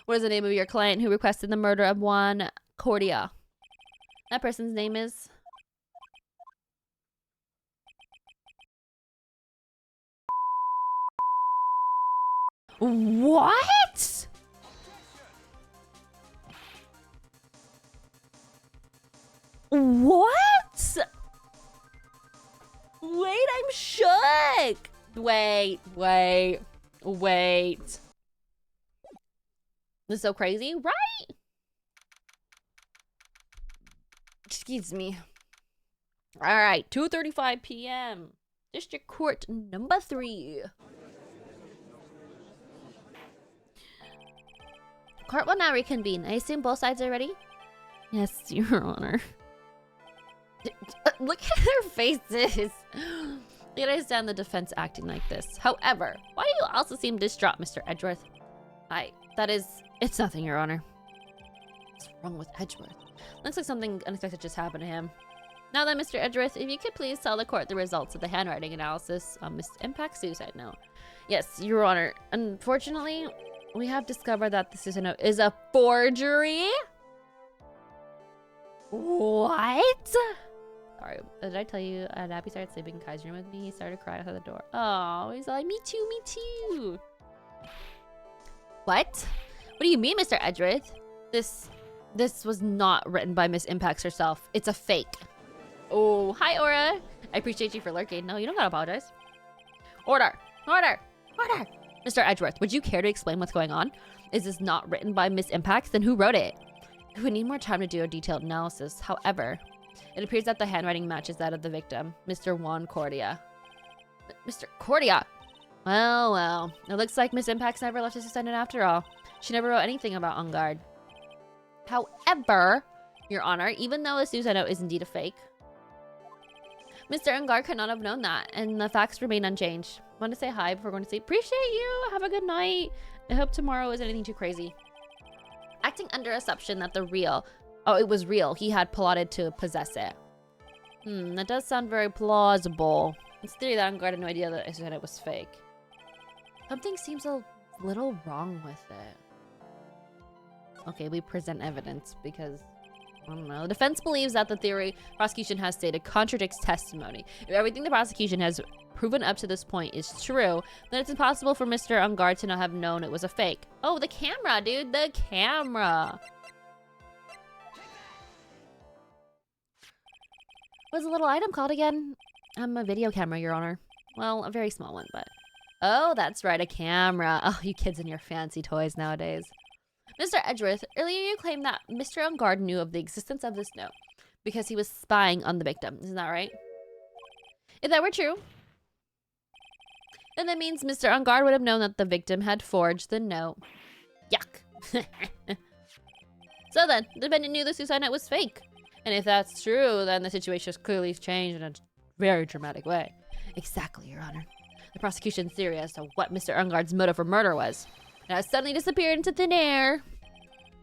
What is the name of your client who requested the murder of Juan Cordia? That person's name is... What? What? Wait, I'm shook. Wait. This is so crazy, right? Excuse me. All right, 2:35 p.m. District Court number 3. Court will now reconvene. I assume both sides are ready? Yes, Your Honor. Look at their faces. Yet I understand the defense acting like this. However, why do you also seem distraught, Mr. Edgeworth? It's nothing, Your Honor. What's wrong with Edgeworth? Looks like something unexpected just happened to him. Now then, Mr. Edgeworth, if you could please tell the court the results of the handwriting analysis on Miss Impact's suicide note. Yes, Your Honor. Unfortunately, we have discovered that the suicide note is a forgery. What? Sorry, did I tell you Abby started sleeping in Kai's room with me? He started crying outside the door. Oh, he's like, me too. What? What do you mean, Mr. Edgeworth? This was not written by Miss Impacts herself. It's a fake. Oh, hi, Aura. I appreciate you for lurking. No, you don't gotta apologize. Order. Mr. Edgeworth, would you care to explain what's going on? Is this not written by Miss Impacts? Then who wrote it? We would need more time to do a detailed analysis. However, it appears that the handwriting matches that of the victim, Mr. Juan Cordia. Mr. Cordia? Well. It looks like Miss Impacts never left his descendant after all. She never wrote anything about Ngard. However, Your Honor, even though the suicide note is indeed a fake, Mr. Ngard could not have known that, and the facts remain unchanged. Want to say hi before going to sleep? Appreciate you. Have a good night. I hope tomorrow isn't anything too crazy. Acting under assumption that it was real. He had plotted to possess it. That does sound very plausible. It's theory that Ngard had no idea that it was fake. Something seems a little wrong with it. Okay, we present evidence because, I don't know. The defense believes that the theory prosecution has stated contradicts testimony. If everything the prosecution has proven up to this point is true, then it's impossible for Mr. Ngard to not have known it was a fake. Oh, the camera, dude, the camera. What's the little item called again? A video camera, Your Honor. Well, a very small one, but... Oh, that's right, a camera. Oh, you kids and your fancy toys nowadays. Mr. Edgeworth, earlier you claimed that Mr. Ngard knew of the existence of this note because he was spying on the victim. Isn't that right? If that were true, then that means Mr. Ngard would have known that the victim had forged the note. Yuck. So then, the defendant knew the suicide note was fake. And if that's true, then the situation has clearly changed in a very dramatic way. Exactly, Your Honor. The prosecution's theory as to what Mr. Ngard's motive for murder was. It has suddenly disappeared into thin air.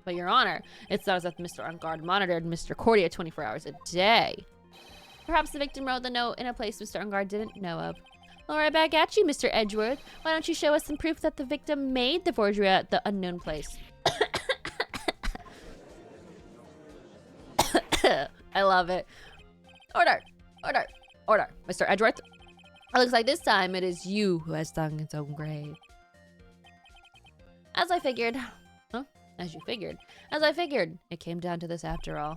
But Your Honor, it's not as if Mr. Ngard monitored Mr. Cordia 24 hours a day. Perhaps the victim wrote the note in a place Mr. Ngard didn't know of. All right, back at you, Mr. Edgeworth. Why don't you show us some proof that the victim made the forgery at the unknown place? I love it. Order. Mr. Edgeworth. It looks like this time it is you who has sung its own grave. As I figured. It came down to this after all.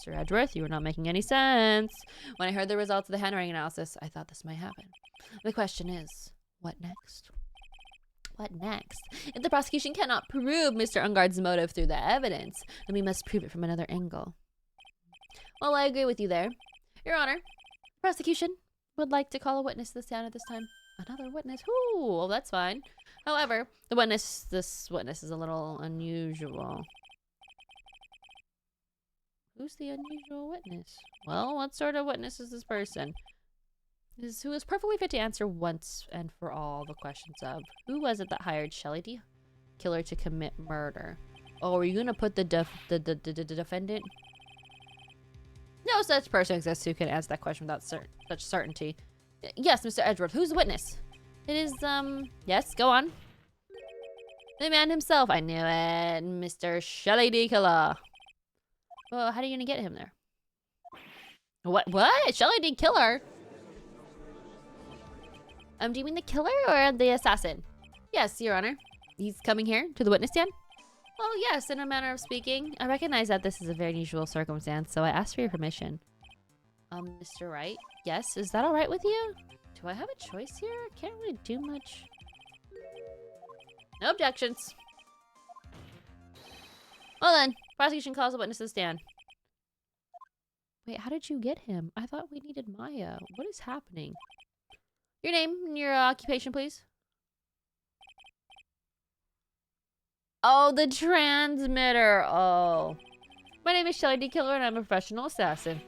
Mr. Edgeworth, you were not making any sense. When I heard the results of the handwriting analysis, I thought this might happen. The question is, what next? If the prosecution cannot prove Mr. Ngard's motive through the evidence, then we must prove it from another angle. Well, I agree with you there. Your Honor, the prosecution would like to call a witness to the stand at this time. Another witness? Ooh, well, that's fine. However, this witness is a little unusual. Who's the unusual witness? Well, what sort of witness is this person? Who is perfectly fit to answer once and for all the questions of who was it that hired Shelley D. Killer to commit murder? Oh, are you gonna put the defendant? No such person exists who can answer that question without such certainty. Yes, Mr. Edgeworth, who's the witness? It is, yes, go on. The man himself. I knew it. Mr. Shelly D. Killer. Well, how are you gonna get him there? What? What? Shelly D. Killer? Do you mean the killer or the assassin? Yes, Your Honor. He's coming here to the witness stand? Oh, yes, in a manner of speaking. I recognize that this is a very unusual circumstance, so I asked for your permission. Mr. Wright? Yes, is that all right with you? Do I have a choice here? I can't really do much. No objections. Well then, prosecution calls the witness to the stand. Wait, how did you get him? I thought we needed Maya. What is happening? Your name and your occupation, please. Oh, the transmitter. Oh. My name is Shelly D. Killer and I'm a professional assassin.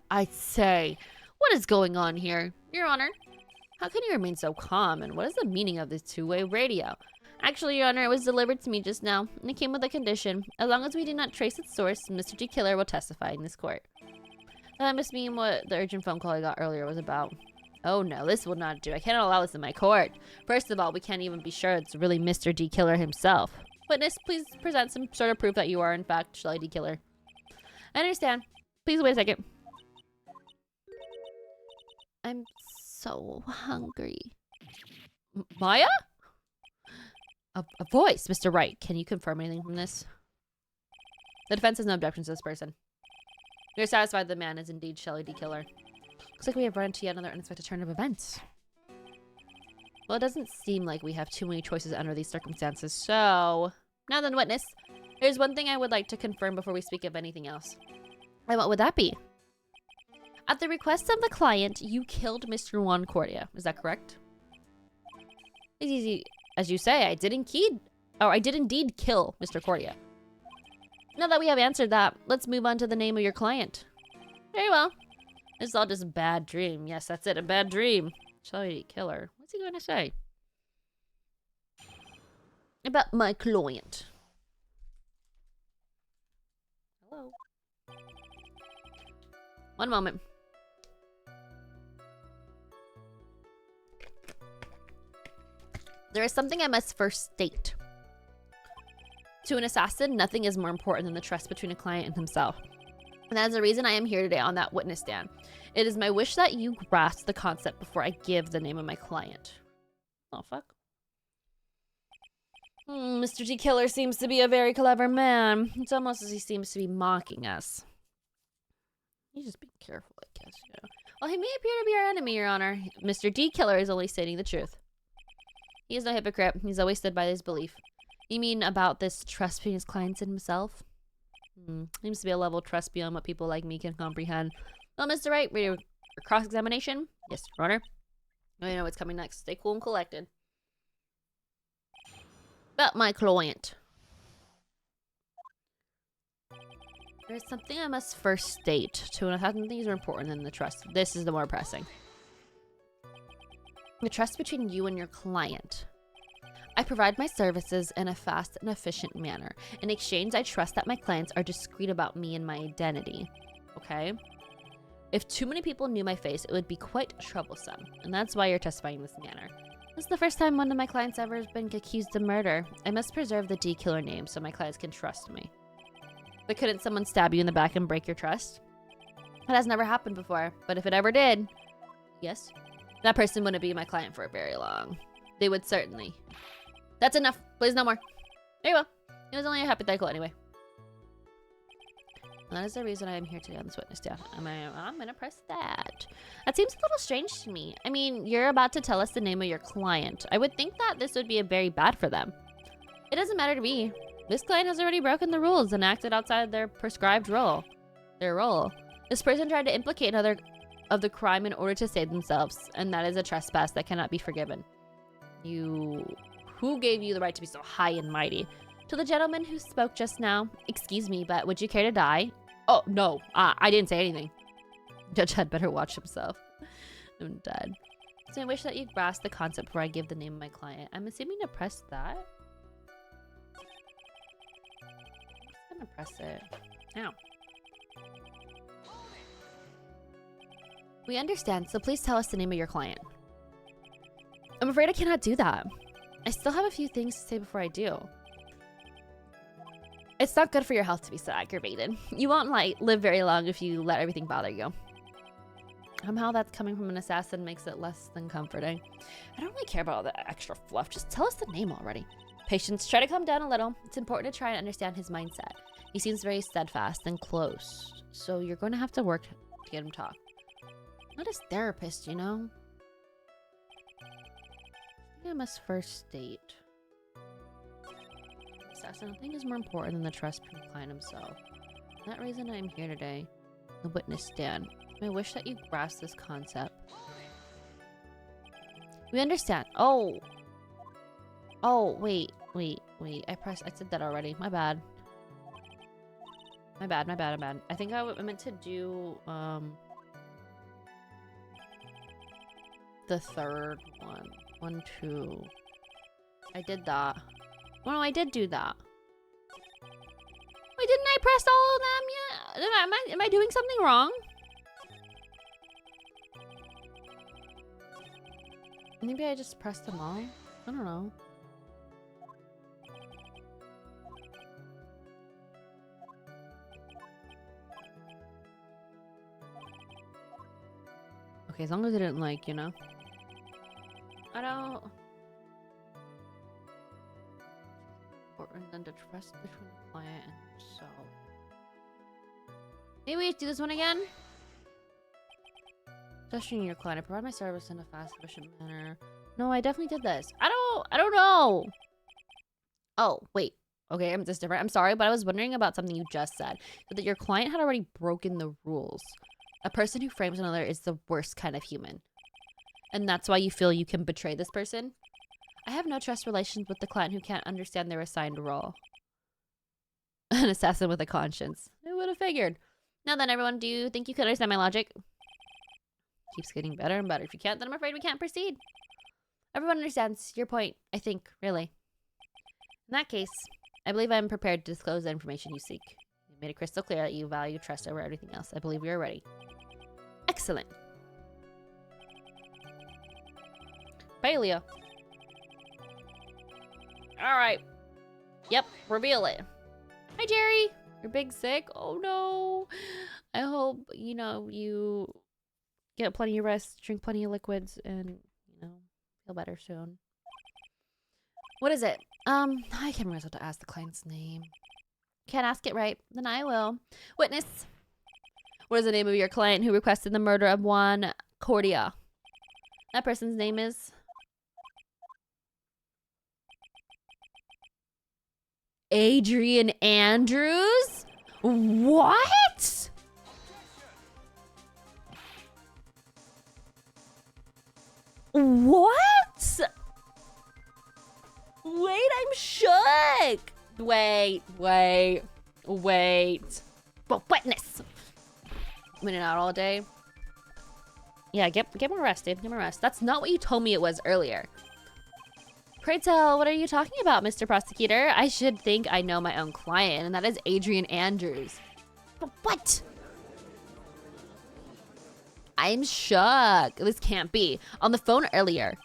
I say, what is going on here? Your Honor, how can you remain so calm? And what is the meaning of this two-way radio? Actually, Your Honor, it was delivered to me just now, and it came with a condition. As long as we do not trace its source, Mr. D. Killer will testify in this court. That must mean what the urgent phone call I got earlier was about. Oh no, this will not do. I cannot allow this in my court. First of all, we can't even be sure it's really Mr. D. Killer himself. Witness, please present some sort of proof that you are, in fact, Shelly D. Killer. I understand. Please wait a second. I'm so hungry. Maya? A voice, Mr. Wright. Can you confirm anything from this? The defense has no objections to this person. We are satisfied the man is indeed Shelly D. Killer. Looks like we have run into yet another unexpected turn of events. Well, it doesn't seem like we have too many choices under these circumstances, so... Now then, witness, there's one thing I would like to confirm before we speak of anything else. And what would that be? At the request of the client, you killed Mr. Juan Cordia. Is that correct? It's easy. As you say, I did indeed kill Mr. Cordia. Now that we have answered that, let's move on to the name of your client. Very well. This is all just a bad dream. Yes, that's it, a bad dream. Shelly Killer. What's he going to say? About my client. Hello? One moment. There is something I must first state. To an assassin, nothing is more important than the trust between a client and himself. And that is the reason I am here today on that witness stand. It is my wish that you grasp the concept before I give the name of my client. Oh, fuck. Mr. D. Killer seems to be a very clever man. It's almost as he seems to be mocking us. You just be careful, I guess, you know. Well, he may appear to be our enemy, Your Honor. Mr. D. Killer is only stating the truth. He is no hypocrite. He's always stood by his belief. You mean about this trust between his clients and himself? Seems to be a level of trust beyond what people like me can comprehend. Well, Mr. Wright, ready for cross-examination? Yes, Your Honor. I know what's coming next. Stay cool and collected. About my client. There's something I must first state. To an assassin, things are important than the trust. This is the more pressing. The trust between you and your client. I provide my services in a fast and efficient manner. In exchange, I trust that my clients are discreet about me and my identity. Okay? If too many people knew my face, it would be quite troublesome. And that's why you're testifying in this manner. This is the first time one of my clients ever has been accused of murder. I must preserve the D. Killer name so my clients can trust me. But couldn't someone stab you in the back and break your trust? That has never happened before. But if it ever did, yes, that person wouldn't be my client for very long. They would certainly. That's enough. Please, no more. There you go. It was only a hypothetical anyway. And that is the reason I am here today on this witness stand. I'm gonna press that. That seems a little strange to me. I mean, you're about to tell us the name of your client. I would think that this would be very bad for them. It doesn't matter to me. This client has already broken the rules and acted outside their prescribed role. This person tried to implicate another of the crime in order to save themselves, and that is a trespass that cannot be forgiven. Who gave you the right to be so high and mighty? To the gentleman who spoke just now, excuse me, but would you care to die? Oh, no, I didn't say anything. Judge had better watch himself. I'm dead. So I wish that you grasp the concept before I give the name of my client. I'm assuming to press that. I'm gonna press it. Ow. We understand, so please tell us the name of your client. I'm afraid I cannot do that. I still have a few things to say before I do. It's not good for your health to be so aggravated. You won't live very long if you let everything bother you. Somehow that's coming from an assassin makes it less than comforting. I don't really care about all the extra fluff. Just tell us the name already. Patience, try to calm down a little. It's important to try and understand his mindset. He seems very steadfast and close. So you're going to have to work to get him talk. Not his therapist, you know? I think I must first state. Assassin, I think is more important than the trust from the client himself. For that reason I am here today. The witness stand. I wish that you grasp this concept. We understand. Oh, wait. I said that already. My bad. My bad. I think I meant to do, the third one. 1, 2. I did that. Oh, no, I did do that. Wait, didn't I press all of them yet? Am I doing something wrong? Maybe I just pressed them all? I don't know. Okay, as long as I didn't you know. I don't... Important than the trust between the client and himself. Maybe we do this one again? Trusting your client. I provide my service in a fast, efficient manner. No, I definitely did this. I don't know. Oh, wait. Okay, I'm just different. I'm sorry, but I was wondering about something you just said. So that your client had already broken the rules. A person who frames another is the worst kind of human. And that's why you feel you can betray this person? I have no trust relations with the client who can't understand their assigned role. An assassin with a conscience. I would have figured. Now then, everyone, do you think you could understand my logic? Keeps getting better and better. If you can't, then I'm afraid we can't proceed. Everyone understands your point, I think, really. In that case, I believe I'm prepared to disclose the information you seek. You made it crystal clear that you value trust over everything else. I believe we are ready. Excellent. Failure. Alright. Yep, reveal it. Hi, Jerry. You're big sick? Oh, no. I hope, you know, you get plenty of rest, drink plenty of liquids, and, you know, feel better soon. What is it? I can't remember what to ask the client's name. Can't ask it right. Then I will. Witness. What is the name of your client who requested the murder of Juan Cordia? That person's name is... Adrian Andrews? What? What? Wait, I'm shook. Wait. Well, witness. Been out all day. Yeah, get more rest, dude. Get more rest. That's not what you told me it was earlier. Pray tell, what are you talking about, Mr. Prosecutor? I should think I know my own client, and that is Adrian Andrews. But what? I'm shook. This can't be. On the phone earlier.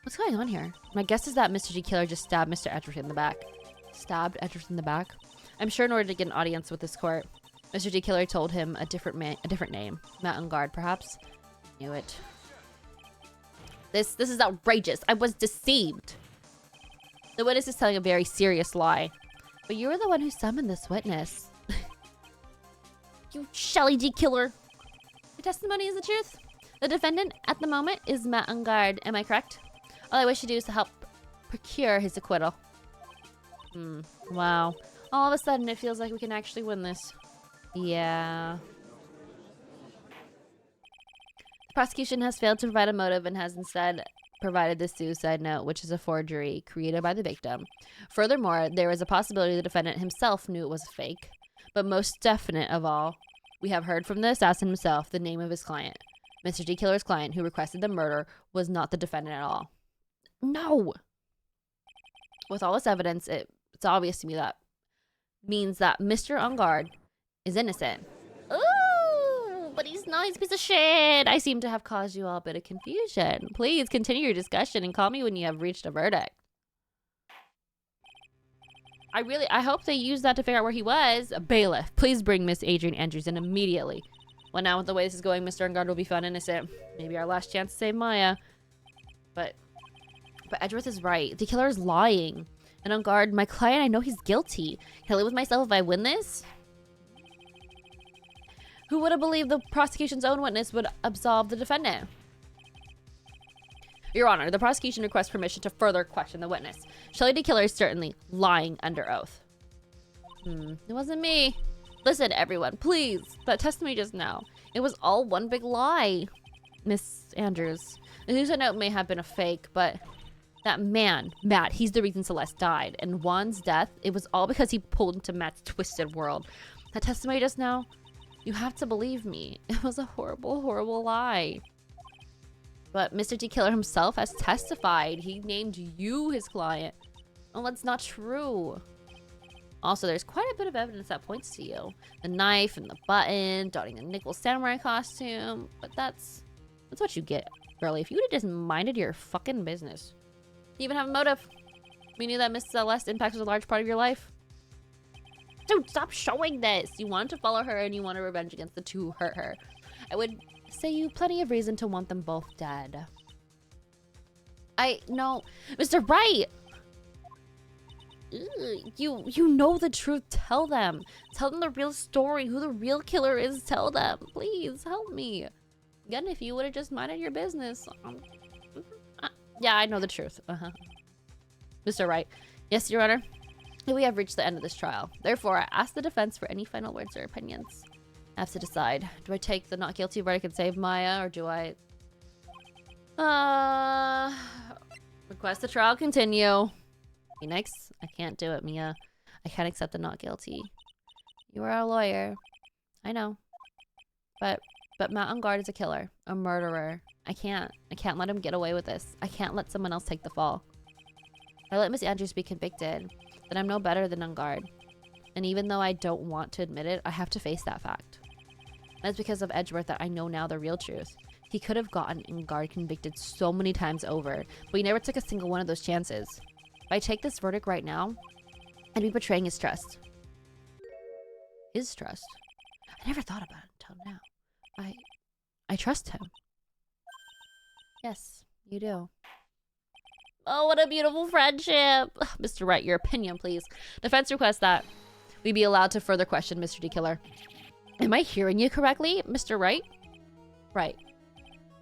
What's going on here? My guess is that Mr. G Killer just stabbed Mr. Edgeworth in the back. Stabbed Edgeworth in the back? I'm sure in order to get an audience with this court, Mr. G Killer told him a different name. Matt Ungard, perhaps? Knew it. This is outrageous. I was deceived. The witness is telling a very serious lie. But you were the one who summoned this witness. You Shelly G Killer. Your testimony is the truth. The defendant at the moment is Matt Ungard. Am I correct? All I wish to do is to help procure his acquittal. Wow. All of a sudden, it feels like we can actually win this. Yeah. The prosecution has failed to provide a motive and has instead provided the suicide note, which is a forgery created by the victim. Furthermore, there is a possibility the defendant himself knew it was fake. But most definite of all, we have heard from the assassin himself the name of his client. Mr. D. Killer's client, who requested the murder, was not the defendant at all. No! With all this evidence, it's obvious to me that means that Mr. Ungard is innocent. Ooh, but he's not. He's a piece of shit. I seem to have caused you all a bit of confusion. Please continue your discussion and call me when you have reached a verdict. I hope they use that to figure out where he was. Bailiff, please bring Miss Adrian Andrews in immediately. Well, now with the way this is going, Mr. Engard will be found innocent. Maybe our last chance to save Maya. But Edgeworth is right. The killer is lying. And on guard, my client, I know he's guilty. Can I live with myself if I win this? Who would have believed the prosecution's own witness would absolve the defendant? Your Honor, the prosecution requests permission to further question the witness. Shelley the killer is certainly lying under oath. It wasn't me. Listen, everyone, please. That testimony just now. It was all one big lie. Miss Andrews, the suicide note may have been a fake, but that man, Matt, he's the reason Celeste died. And Juan's death, it was all because he pulled into Matt's twisted world. That testimony just now, you have to believe me. It was a horrible, horrible lie. But Mr. D. Killer himself has testified. He named you his client. Oh, that's not true. Also, there's quite a bit of evidence that points to you. The knife and the button, donning the nickel samurai costume. But that's what you get, girlie. If you would have just minded your fucking business. You even have a motive. We knew that Miss Celeste impacted a large part of your life. Dude, stop showing this. You wanted to follow her and you wanted revenge against the two who hurt her. I would say you plenty of reason to want them both dead. No, Mr. Wright. You know the truth. Tell them. Tell them the real story. Who the real killer is. Tell them. Please help me. Again, if you would have just minded your business. Yeah, I know the truth. Mr. Wright. Yes, Your Honor. We have reached the end of this trial. Therefore, I ask the defense for any final words or opinions. I have to decide. Do I take the not guilty verdict and save Maya, or do I... Request the trial continue. Phoenix, I can't do it, Mia. I can't accept the not guilty. You are a lawyer. I know. But Matt on guard is a killer. A murderer. I can't let him get away with this. I can't let someone else take the fall. If I let Miss Andrews be convicted, then I'm no better than on guard. And even though I don't want to admit it, I have to face that fact. That's because of Edgeworth that I know now the real truth. He could have gotten Ngard convicted so many times over, but he never took a single one of those chances. If I take this verdict right now, I'd be betraying his trust. His trust? I never thought about it until now. I trust him. Yes, you do. Oh, what a beautiful friendship. Mr. Wright, your opinion, please. Defense requests that we be allowed to further question Mr. D. Killer. Am I hearing you correctly, Mr. Wright? Right.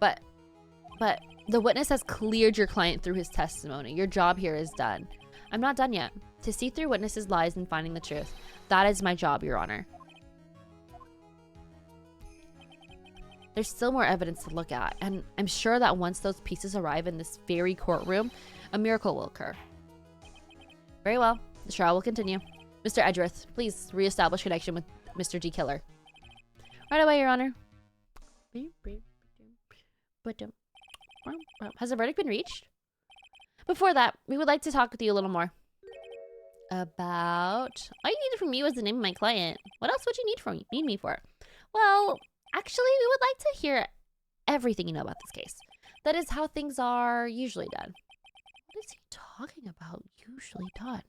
But the witness has cleared your client through his testimony. Your job here is done. I'm not done yet. To see through witnesses' lies and finding the truth. That is my job, Your Honor. There's still more evidence to look at, and I'm sure that once those pieces arrive in this very courtroom, a miracle will occur. Very well. The trial will continue. Mr. Edgeworth, please reestablish connection with Mr. D. Killer. Right away, Your Honor. Has the verdict been reached? Before that, we would like to talk with you a little more. About... All you needed from me was the name of my client. What else would you need me for? Well, actually, we would like to hear everything you know about this case. That is how things are usually done. What is he talking about, usually done?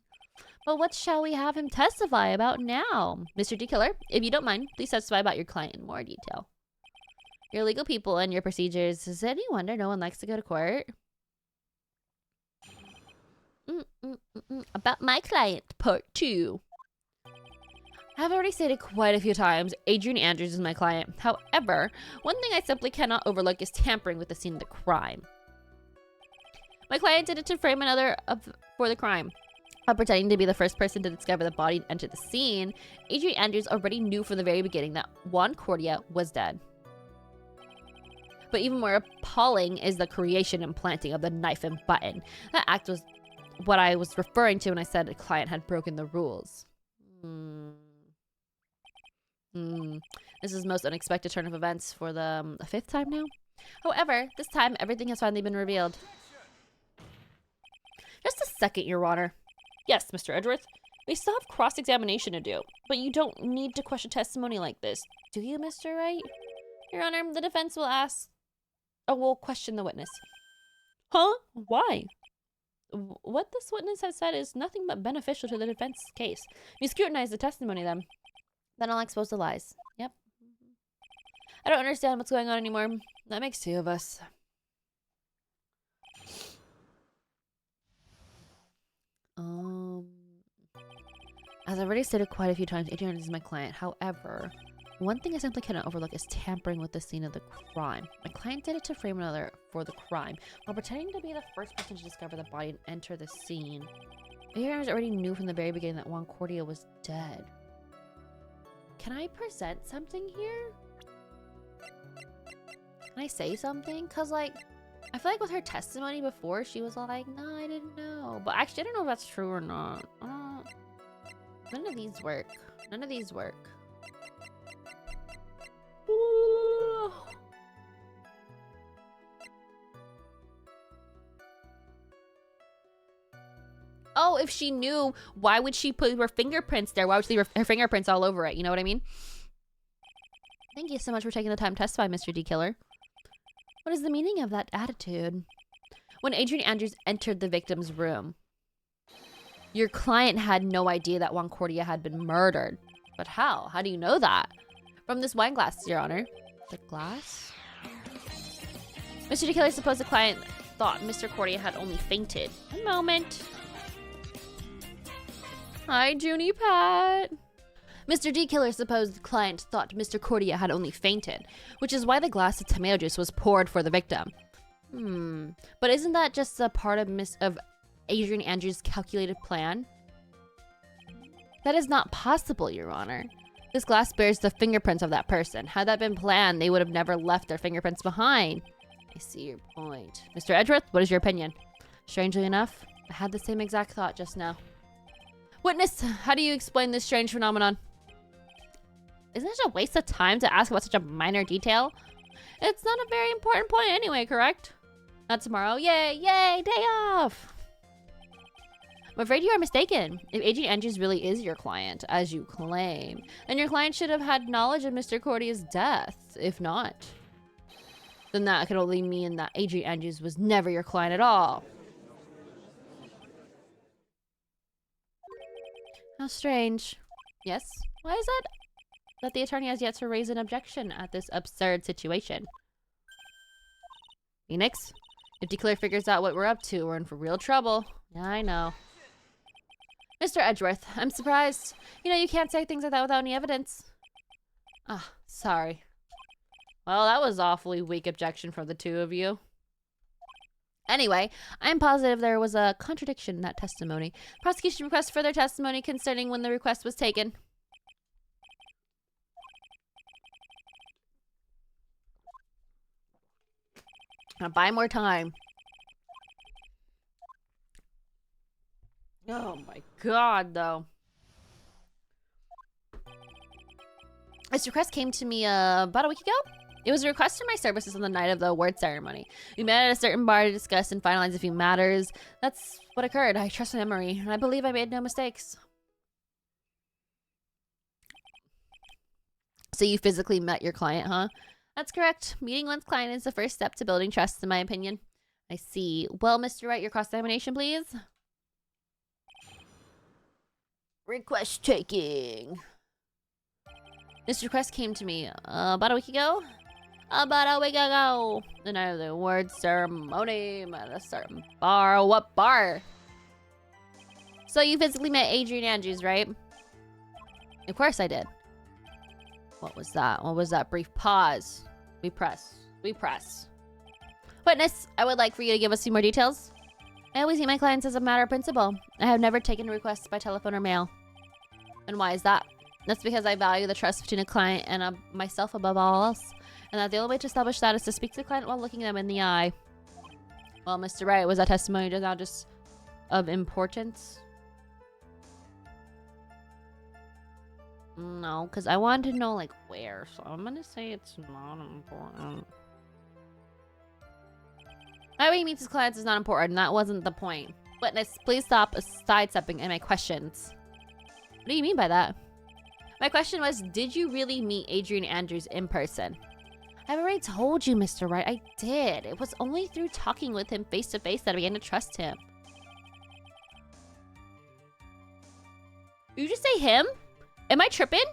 Well, what shall we have him testify about now? Mr. D. Killer, if you don't mind, please testify about your client in more detail. Your legal people and your procedures. Is it any wonder no one likes to go to court? About my client, part 2. I've already stated quite a few times, Adrian Andrews is my client. However, one thing I simply cannot overlook is tampering with the scene of the crime. My client did it to frame another for the crime. While pretending to be the first person to discover the body and enter the scene, Adrian Andrews already knew from the very beginning that Juan Cordia was dead. But even more appalling is the creation and planting of the knife and button. That act was what I was referring to when I said the client had broken the rules. This is the most unexpected turn of events for the 5th time now. However, this time everything has finally been revealed. Just a second, Your Honor. Yes, Mr. Edgeworth. We still have cross-examination to do, but you don't need to question testimony like this, do you, Mr. Wright? Your Honor, the defense will question the witness. Huh? Why? what this witness has said is nothing but beneficial to the defense case. You scrutinize the testimony then I'll expose the lies. Yep. I don't understand what's going on anymore. That makes two of us. As I've already stated quite a few times, Adrian is my client. However, one thing I simply cannot overlook is tampering with the scene of the crime. My client did it to frame another for the crime, while pretending to be the first person to discover the body and enter the scene. Adrian already knew from the very beginning that Juan Cordia was dead. Can I present something here? Can I say something? Cause like, I feel like with her testimony before, she was like, no, I didn't know. But actually, I don't know if that's true or not. None of these work. None of these work. Oh, if she knew, why would she put her fingerprints there? Why would she leave her fingerprints all over it? You know what I mean? Thank you so much for taking the time to testify, Mr. D. Killer. What is the meaning of that attitude? When Adrian Andrews entered the victim's room, your client had no idea that Juan Cordia had been murdered. But how? How do you know that? From this wine glass, Your Honor. The glass? Mr. D. Killer's supposed client thought Mr. Cordia had only fainted. One moment. Hi, Junie Pat. Mr. D. Killer's supposed client thought Mr. Cordia had only fainted, which is why the glass of tomato juice was poured for the victim. But isn't that just a part of Adrian Andrews' calculated plan? That is not possible, Your Honor. This glass bears the fingerprints of that person. Had that been planned, they would have never left their fingerprints behind. I see your point. Mr. Edgeworth, what is your opinion? Strangely enough, I had the same exact thought just now. Witness, how do you explain this strange phenomenon? Isn't it a waste of time to ask about such a minor detail? It's not a very important point anyway, correct? Not tomorrow. Yay, yay, day off! I'm afraid you are mistaken. If Adrian Andrews really is your client, as you claim, then your client should have had knowledge of Mr. Cordia's death. If not, then that could only mean that Adrian Andrews was never your client at all. How strange. Yes? Why is that? That the attorney has yet to raise an objection at this absurd situation. Phoenix? If Declare figures out what we're up to, we're in for real trouble. Yeah, I know. Mr. Edgeworth, I'm surprised. You know, you can't say things like that without any evidence. Ah, sorry. Well, that was awfully weak objection from the two of you. Anyway, I'm positive there was a contradiction in that testimony. Prosecution requests further testimony concerning when the request was taken. Now buy more time. Oh my god, though. This request came to me about a week ago. It was a request for my services on the night of the award ceremony. We met at a certain bar to discuss and finalize a few matters. That's what occurred. I trust my memory, and I believe I made no mistakes. So you physically met your client, huh? That's correct. Meeting one's client is the first step to building trust, in my opinion. I see. Well, Mr. Wright, your cross-examination, please. Request taking. This request came to me about a week ago. About a week ago. The night of the award ceremony. I'm at a certain bar. What bar? So you physically met Adrian Andrews, right? Of course I did. What was that? What was that brief pause? We press. We press. Witness, I would like for you to give us some more details. I always meet my clients as a matter of principle. I have never taken requests by telephone or mail. And why is that? That's because I value the trust between a client and myself above all else. And that the only way to establish that is to speak to the client while looking them in the eye. Well, Mr. Wright, was that testimony just of importance? No, because I wanted to know, like, where. So I'm going to say it's not important. How he meets his clients is not important. That wasn't the point. Witness, please stop sidestepping in my questions. What do you mean by that? My question was, did you really meet Adrian Andrews in person? I've already told you, Mr. Wright. I did. It was only through talking with him face to face that I began to trust him. You just say him? Am I tripping?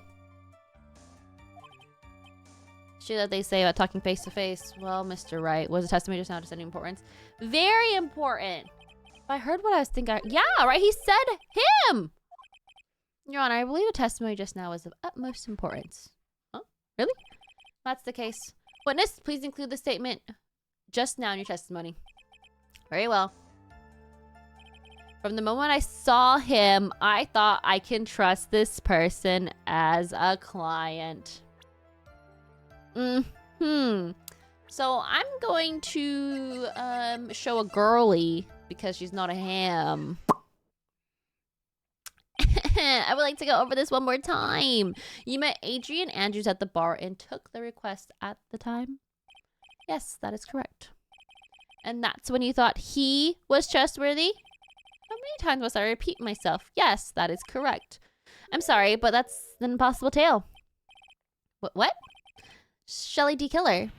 Shit that they say about talking face to face. Well, Mr. Wright, was a testimony just now to any importance? Very important. If I heard what I was thinking, yeah, right. He said him. Your Honor, I believe the testimony just now was of utmost importance. Huh? Really? That's the case. Witness, please include the statement just now in your testimony. Very well. From the moment I saw him, I thought I can trust this person as a client. So I'm going to show a girly because she's not a ham. I would like to go over this one more time. You met Adrian Andrews at the bar and took the request at the time? Yes, that is correct. And that's when you thought he was trustworthy? How many times must I repeat myself? Yes, that is correct. I'm sorry, but that's an impossible tale. What? Shelly D. Killer.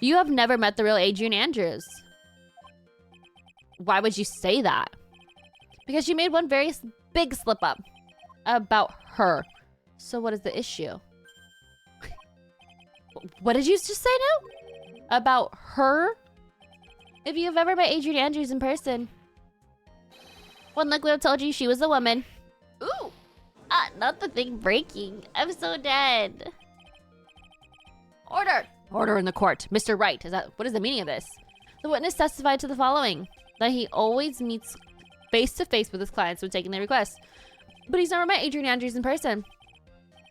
You have never met the real Adrian Andrews. Why would you say that? Because you made one very big slip up about her. So what is the issue? What did you just say now? About her? If you've ever met Adrian Andrews in person, one look would have told you she was a woman. Ooh! Not the thing breaking. I'm so dead. Order! Order in the court. Mr. Wright, what is the meaning of this? The witness testified to the following. That he always meets face-to-face with his clients when taking their requests. But he's never met Adrian Andrews in person.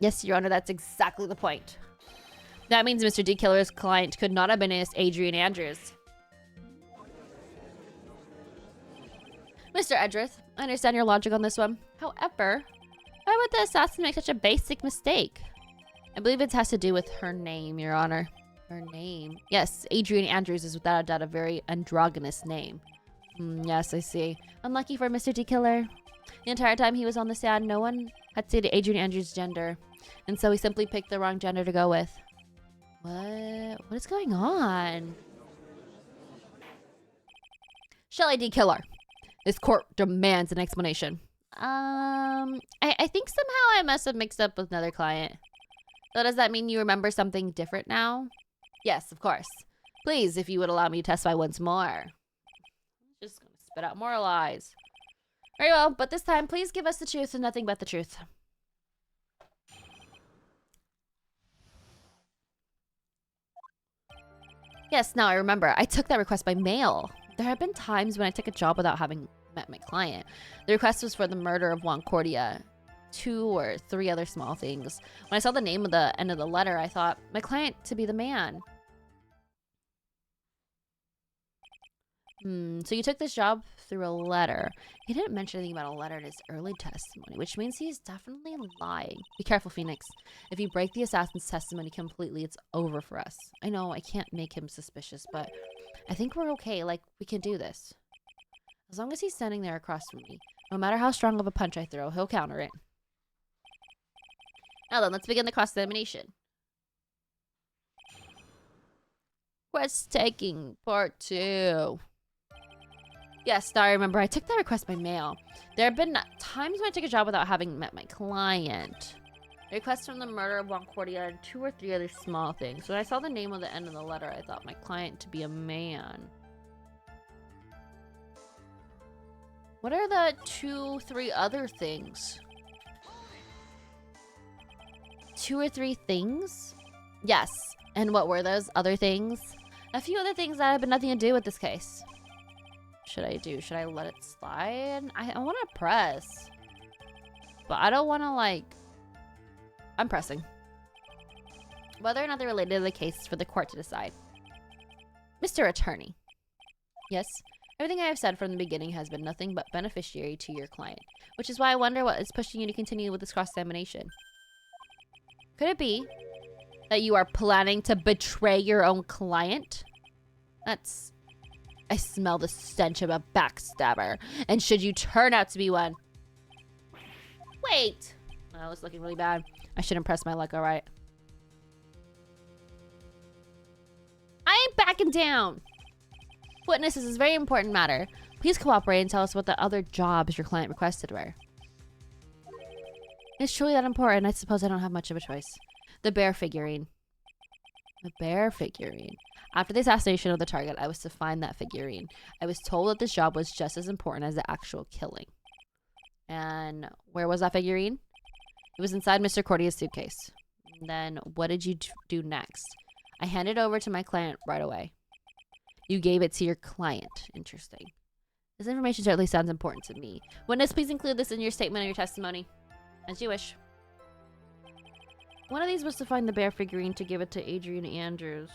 Yes, Your Honor, that's exactly the point. That means Mr. D. Killer's client could not have been Adrian Andrews. Mr. Edgeworth, I understand your logic on this one. However, why would the assassin make such a basic mistake? I believe it has to do with her name, Your Honor. Her name. Yes, Adrian Andrews is without a doubt a very androgynous name. Yes, I see. Unlucky for Mr. D. Killer. The entire time he was on the stand, no one had stated Adrian Andrews' gender. And so he simply picked the wrong gender to go with. What? What is going on? Shelly D. Killer. This court demands an explanation. I think somehow I must have mixed up with another client. So does that mean you remember something different now? Yes, of course. Please, if you would allow me to testify once more. Just gonna spit out more lies. Very well, but this time, please give us the truth and nothing but the truth. Yes, now I remember. I took that request by mail. There have been times when I took a job without having met my client. The request was for the murder of Juan Cordia. 2 or 3 other small things. When I saw the name at the end of the letter, I thought my client to be the man. So you took this job through a letter. He didn't mention anything about a letter in his early testimony, which means he's definitely lying. Be careful, Phoenix. If you break the assassin's testimony completely, it's over for us. I know I can't make him suspicious, but I think we're okay. Like, we can do this. As long as he's standing there across from me, no matter how strong of a punch I throw, he'll counter it. Now then, let's begin the cross-examination. Quest taking part 2. Yes, now I remember. I took that request by mail. There have been times when I took a job without having met my client. The request from the murder of Juan Cordia and 2 or 3 other small things. When I saw the name on the end of the letter, I thought my client to be a man. What are the 2, 3 other things? 2 or 3 things? Yes. And what were those other things? A few other things that have been nothing to do with this case. Should I do? Should I let it slide? I want to press. But I don't want to, like... I'm pressing. Whether or not they're related to the case is for the court to decide. Mr. Attorney. Yes? Everything I have said from the beginning has been nothing but beneficiary to your client. Which is why I wonder what is pushing you to continue with this cross-examination. Could it be that you are planning to betray your own client? That's... I smell the stench of a backstabber. And should you turn out to be one... Wait! Oh, it's looking really bad. I shouldn't press my luck, alright. I ain't backing down! Witness, this is a very important matter. Please cooperate and tell us what the other jobs your client requested were. It's truly that important. I suppose I don't have much of a choice. The bear figurine. The bear figurine. After the assassination of the target, I was to find that figurine. I was told that this job was just as important as the actual killing. And where was that figurine? It was inside Mr. Cordia's suitcase. And then what did you do next? I handed it over to my client right away. You gave it to your client. Interesting. This information certainly sounds important to me. Witness, please include this in your statement or your testimony. As you wish. One of these was to find the bear figurine to give it to Adrian Andrews.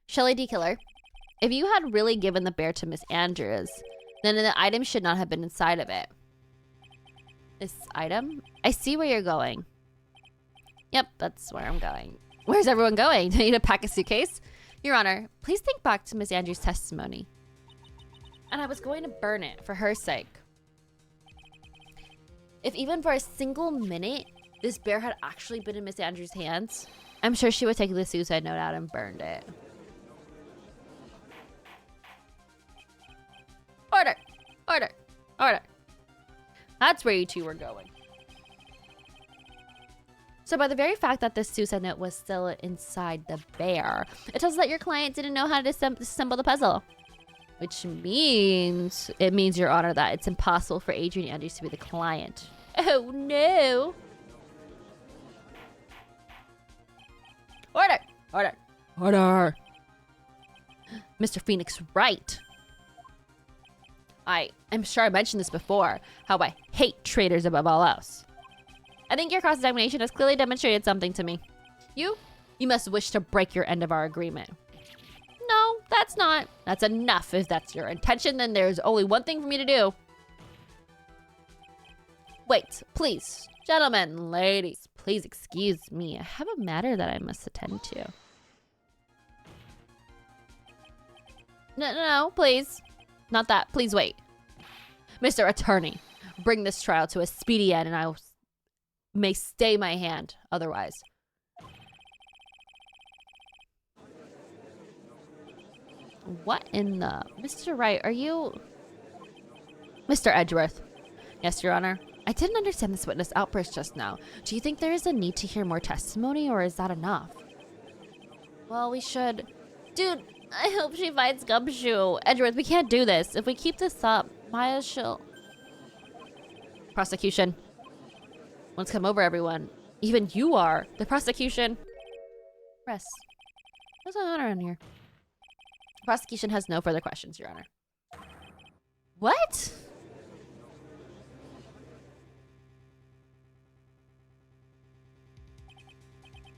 Shelley D. Killer, if you had really given the bear to Miss Andrews, then the item should not have been inside of it. This item? I see where you're going. Yep, that's where I'm going. Where's everyone going? Do you need to pack a suitcase? Your Honor, please think back to Miss Andrews' testimony. And I was going to burn it for her sake. If even for a single minute, this bear had actually been in Miss Andrews' hands, I'm sure she would take the suicide note out and burned it. Order! Order! Order! That's where you two were going. So by the very fact that this suicide note was still inside the bear, it tells us that your client didn't know how to disassemble the puzzle. Which means, it means, Your Honor, that it's impossible for Adrian Andrews to be the client. Oh no! Order! Order! Order! Mr. Phoenix Wright. I'm sure I mentioned this before, how I hate traitors above all else. I think your cross-examination has clearly demonstrated something to me. You must wish to break your end of our agreement. No, that's not. That's enough. If that's your intention, then there's only one thing for me to do. Wait, please. Gentlemen, ladies, please excuse me. I have a matter that I must attend to. No, please. Not that. Please wait. Mr. Attorney, bring this trial to a speedy end and I may stay my hand otherwise. What in the... Mr. Wright, are you... Mr. Edgeworth. Yes, Your Honor. I didn't understand this witness outburst just now. Do you think there is a need to hear more testimony, or is that enough? Well, we should... Dude, I hope she finds Gumshoe. Edgeworth, we can't do this. If we keep this up, Maya, she'll... Prosecution. Let's come over, everyone. Even you are. The prosecution. Press. What's going on around here? The prosecution has no further questions, Your Honor. What?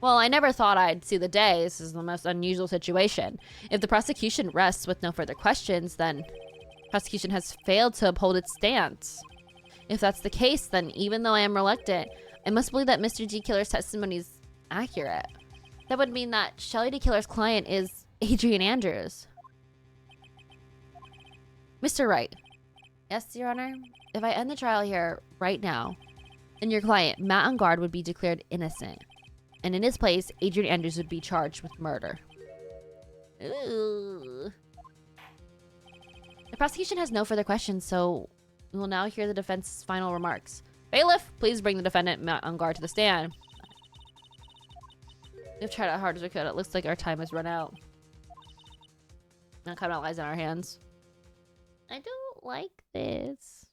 Well, I never thought I'd see the day. This is the most unusual situation. If the prosecution rests with no further questions, then the prosecution has failed to uphold its stance. If that's the case, then even though I am reluctant, I must believe that Mr. D. Killer's testimony is accurate. That would mean that Shelley D. Killer's client is Adrian Andrews. Mr. Wright. Yes, Your Honor? If I end the trial here right now, then your client, Matt Engard, would be declared innocent. And in his place, Adrian Andrews would be charged with murder. Ooh. The prosecution has no further questions, so we will now hear the defense's final remarks. Bailiff, please bring the defendant, Matt Engard, to the stand. We've tried as hard as we could. It looks like our time has run out. Now kind of lies in our hands. I don't like this.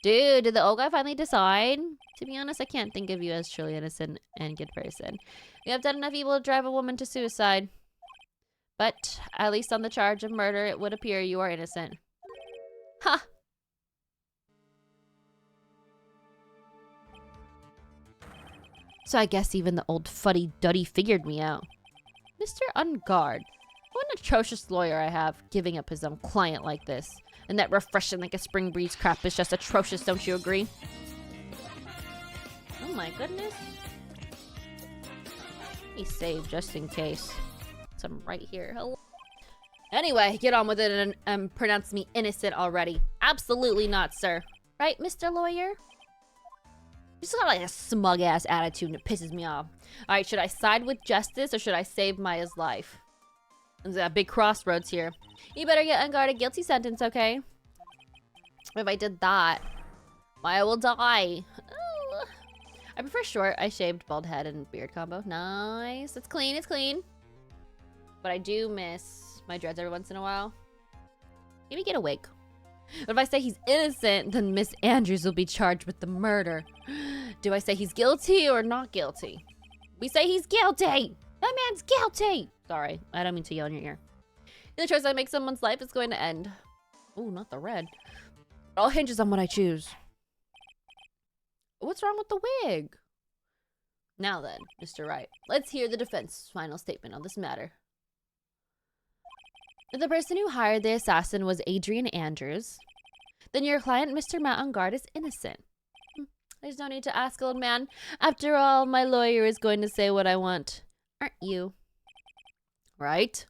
Dude, did the old guy finally decide? To be honest, I can't think of you as truly innocent and good person. You have done enough evil to drive a woman to suicide. But, at least on the charge of murder, it would appear you are innocent. Ha! So I guess even the old fuddy-duddy figured me out. Mr. Engard, what an atrocious lawyer I have, giving up his own client like this. And that refreshing like a spring breeze crap is just atrocious, don't you agree? Oh my goodness. Let me save just in case. So I'm right here. Hello. Anyway, get on with it and pronounce me innocent already. Absolutely not, sir. Right, Mr. Lawyer? He's got like a smug ass attitude and it pisses me off. Alright, should I side with justice or should I save Maya's life? There's a big crossroads here. You better get Ngl a guilty sentence, okay? If I did that, Maya will die. Oh. I prefer short. I shaved bald head and beard combo. Nice. It's clean. It's clean. But I do miss my dreads every once in a while. Maybe get a wig. But if I say he's innocent, then Miss Andrews will be charged with the murder. Do I say he's guilty or not guilty? We say he's guilty! That man's guilty! Sorry, I don't mean to yell in your ear. The choice I make, someone's life is going to end. Ooh, not the red. It all hinges on what I choose. What's wrong with the wig? Now then, Mr. Wright, let's hear the defense's final statement on this matter. If the person who hired the assassin was Adrian Andrews, then your client, Mr. Matt Ngl, is innocent. There's no need to ask, old man. After all, my lawyer is going to say what I want. Aren't you? Right?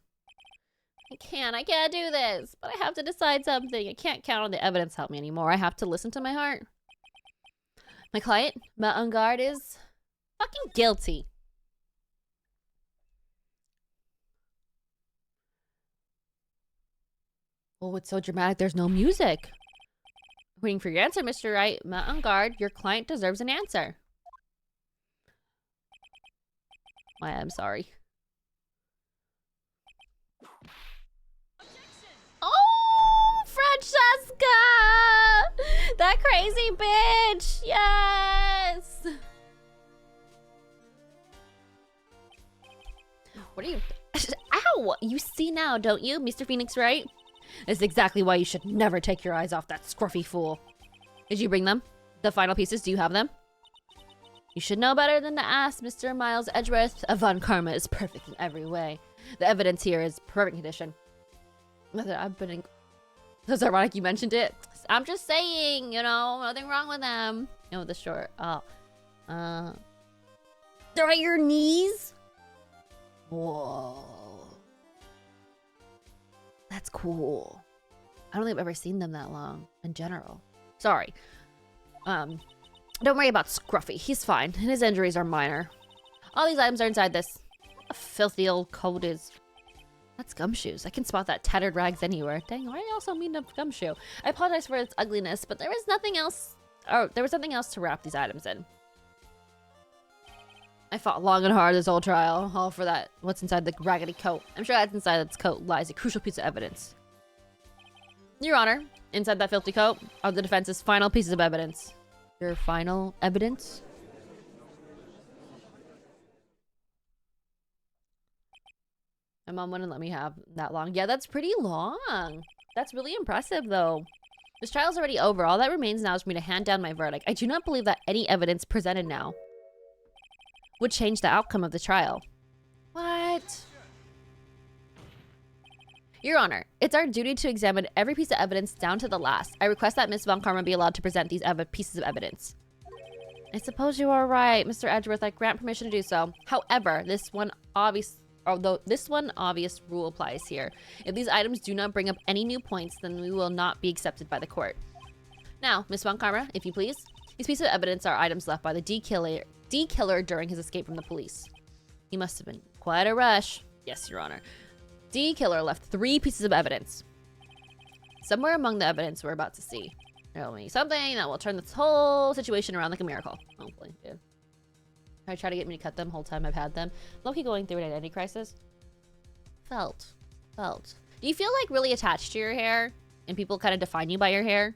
I can't do this, but I have to decide something. I can't count on the evidence to help me anymore. I have to listen to my heart. My client, Matt Ngl, is fucking guilty. Oh, it's so dramatic. There's no music. Waiting for your answer, Mr. Wright. Matt Ngl, your client deserves an answer. I'm sorry. Oh, Francesca! That crazy bitch! Yes! What are you... Ow! You see now, don't you, Mr. Phoenix Wright? That's exactly why you should never take your eyes off that scruffy fool. Did you bring them? The final pieces, do you have them? You should know better than to ask, Mr. Miles Edgeworth. Von Karma is perfect in every way. The evidence here is perfect condition. I've been in... That's ironic you mentioned it. I'm just saying, you know, nothing wrong with them. No, the short. Oh. They're at your knees? Whoa. That's cool. I don't think I've ever seen them that long in general. Sorry. Don't worry about Scruffy. He's fine, and his injuries are minor. All these items are inside this. A filthy old coat is... That's gumshoes. I can spot that tattered rags anywhere. Dang, I also mean a gumshoe. I apologize for its ugliness, but there was nothing else... Oh, there was something else to wrap these items in. I fought long and hard this whole trial, all for that. What's inside the raggedy coat? I'm sure that's inside this coat lies a crucial piece of evidence. Your Honor, inside that filthy coat are the defense's final pieces of evidence. Your final evidence? My mom wouldn't let me have that long. Yeah, that's pretty long. That's really impressive, though. This trial's already over. All that remains now is for me to hand down my verdict. I do not believe that any evidence presented now would change the outcome of the trial. What? Your Honor, it's our duty to examine every piece of evidence down to the last. I request that Miss Von Karma be allowed to present these pieces of evidence. I suppose you are right, Mr. Edgeworth. I grant permission to do so. However, this one obvious rule applies here. If these items do not bring up any new points, then we will not be accepted by the court. Now, Miss Von Karma, if you please. These pieces of evidence are items left by the D-Killer during his escape from the police. He must have been quite a rush. Yes, Your Honor. D-Killer left 3 pieces of evidence. Somewhere among the evidence we're about to see, there will be something that will turn this whole situation around like a miracle. Hopefully, yeah. I try to get me to cut them the whole time I've had them. Low-key going through an identity crisis. Felt. Do you feel like really attached to your hair and people kind of define you by your hair?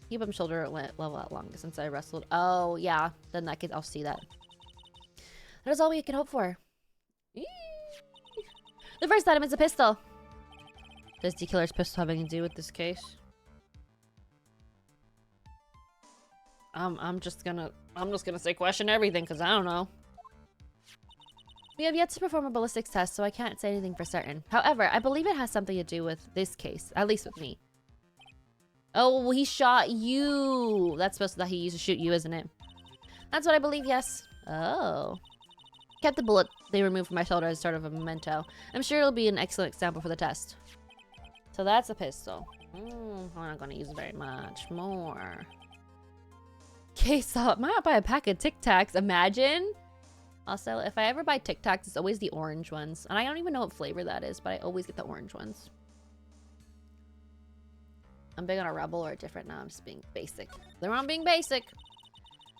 Keep them shoulder level out long since I wrestled. Oh, yeah. Then that I'll see that. That is all we can hope for. Eee. The first item is a pistol. Does D-Killer's pistol have anything to do with this case? I'm just gonna say question everything because I don't know. We have yet to perform a ballistics test, so I can't say anything for certain. However, I believe it has something to do with this case, at least with me. Oh, he shot you. That's supposed to he used to shoot you, isn't it? That's what I believe, yes. Oh. Kept the bullet they removed from my shoulder as sort of a memento. I'm sure it'll be an excellent example for the test. So that's a pistol. I'm not gonna use it very much. More. Okay, so I might buy a pack of Tic Tacs. Imagine. Also, if I ever buy Tic Tacs, it's always the orange ones. And I don't even know what flavor that is, but I always get the orange ones. I'm big on a Rebel or a different. Now I'm just being basic. They're on being basic.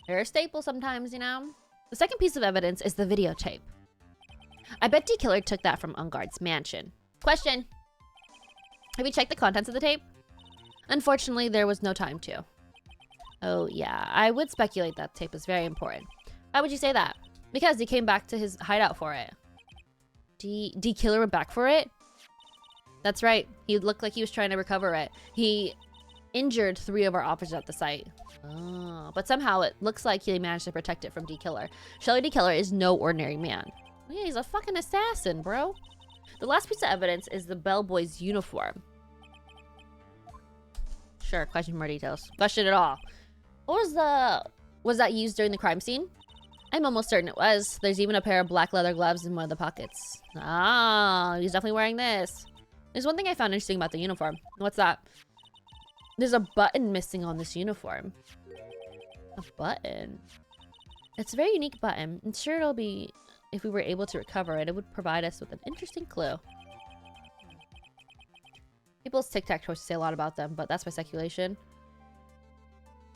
They're a staple sometimes, you know? The second piece of evidence is the videotape. I bet D Killer took that from Ungard's mansion. Question. Have you checked the contents of the tape? Unfortunately, there was no time to. Oh, yeah. I would speculate that tape is very important. Why would you say that? Because he came back to his hideout for it. D Killer went back for it? That's right. He looked like he was trying to recover it. He injured 3 of our officers at the site. Oh, but somehow it looks like he managed to protect it from D Killer. Shelly D Killer is no ordinary man. Yeah, he's a fucking assassin, bro. The last piece of evidence is the bellboy's uniform. Sure, question more details. Question it all. Was that used during the crime scene? I'm almost certain it was. There's even a pair of black leather gloves in one of the pockets. Ah, he's definitely wearing this. There's one thing I found interesting about the uniform. What's that? There's a button missing on this uniform. A button? It's a very unique button. I'm sure it'll be, if we were able to recover it, it would provide us with an interesting clue. People's Tic Tac choices say a lot about them, but that's my speculation.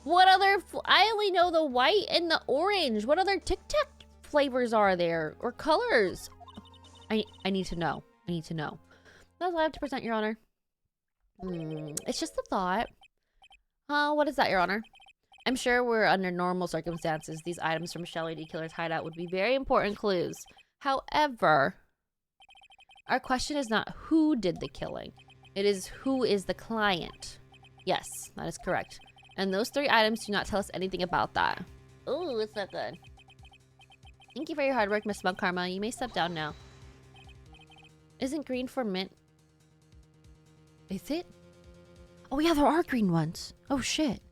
What other... I only know the white and the orange. What other Tic Tac flavors are there? Or colors? I need to know. I need to know. That's all I have to present, Your Honor. It's just a thought. What is that, Your Honor? I'm sure we're under normal circumstances. These items from Shelly D Killer's hideout would be very important clues. However, our question is not who did the killing. It is who is the client. Yes, that is correct. And those 3 items do not tell us anything about that. Ooh, it's not good. Thank you for your hard work, Miss Monk Karma. You may step down now. Isn't green for mint? Is it? Oh yeah, there are green ones. Oh shit.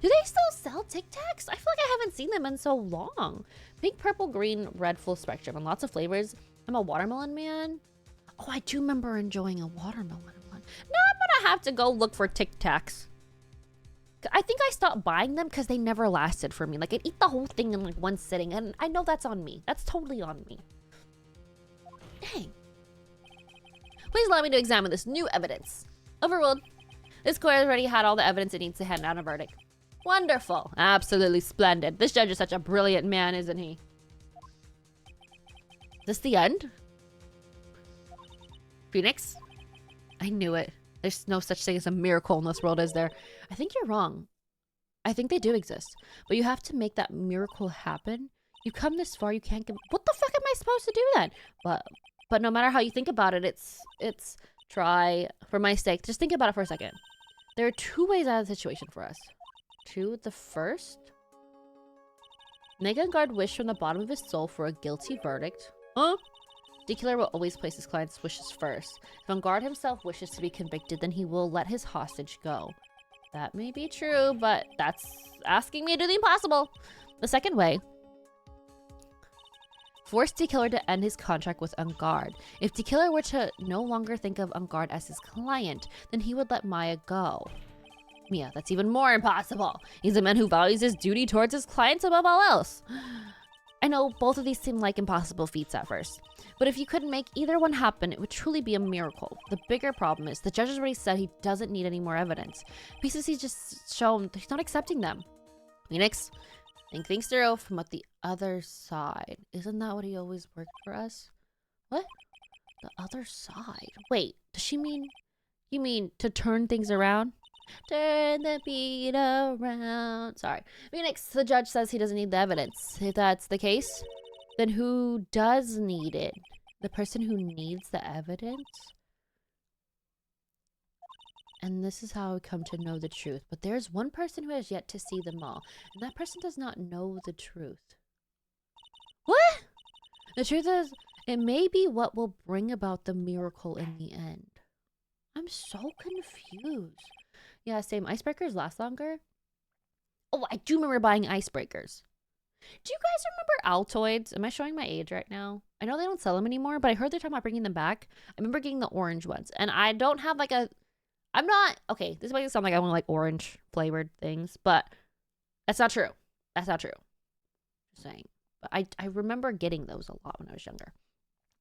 Do they still sell Tic Tacs? I feel like I haven't seen them in so long. Pink, purple, green, red, full spectrum, and lots of flavors. I'm a watermelon man. Oh, I do remember enjoying a watermelon one. Now I'm gonna have to go look for Tic Tacs. I think I stopped buying them because they never lasted for me. Like, I'd eat the whole thing in like one sitting, and I know that's on me. That's totally on me. Dang. Please allow me to examine this new evidence. Overruled. This court has already had all the evidence it needs to hand down a verdict. Wonderful. Absolutely splendid. This judge is such a brilliant man, isn't he? Is this the end? Phoenix? I knew it. There's no such thing as a miracle in this world, is there? I think you're wrong. I think they do exist. But you have to make that miracle happen. You come this far, you can't give... What the fuck am I supposed to do then? But no matter how you think about it, it's try for my sake. Just think about it for a second. There are 2 ways out of the situation for us. 2. The first. Make Ngard wish from the bottom of his soul for a guilty verdict. Huh? The killer will always place his client's wishes first. If Ngard himself wishes to be convicted, then he will let his hostage go. That may be true, but that's asking me to do the impossible. The second way. Force D Killer to end his contract with Ngard. If D Killer were to no longer think of Ngard as his client, then he would let Maya go. Yeah, that's even more impossible. He's a man who values his duty towards his clients above all else. I know both of these seem like impossible feats at first, but if you couldn't make either one happen, it would truly be a miracle. The bigger problem is the judge has already said he doesn't need any more evidence. Pieces he's just shown, he's not accepting them. Phoenix, think things through from what the other side. Isn't that what he always worked for us? What? The other side? Wait, does she mean... You mean to turn things around? Turn the beat around. Sorry. Phoenix, the judge says he doesn't need the evidence. If that's the case, then who does need it? The person who needs the evidence? And this is how I come to know the truth. But there's one person who has yet to see them all. And that person does not know the truth. What? The truth is, it may be what will bring about the miracle in the end. I'm so confused. Yeah, same. Icebreakers last longer. Oh, I do remember buying icebreakers. Do you guys remember Altoids? Am I showing my age right now? I know they don't sell them anymore, but I heard they're talking about bringing them back. I remember getting the orange ones. And I don't have like a I'm not... Okay, this might sound like I want like orange flavored things, but that's not true. That's not true. Just saying. But I remember getting those a lot when I was younger.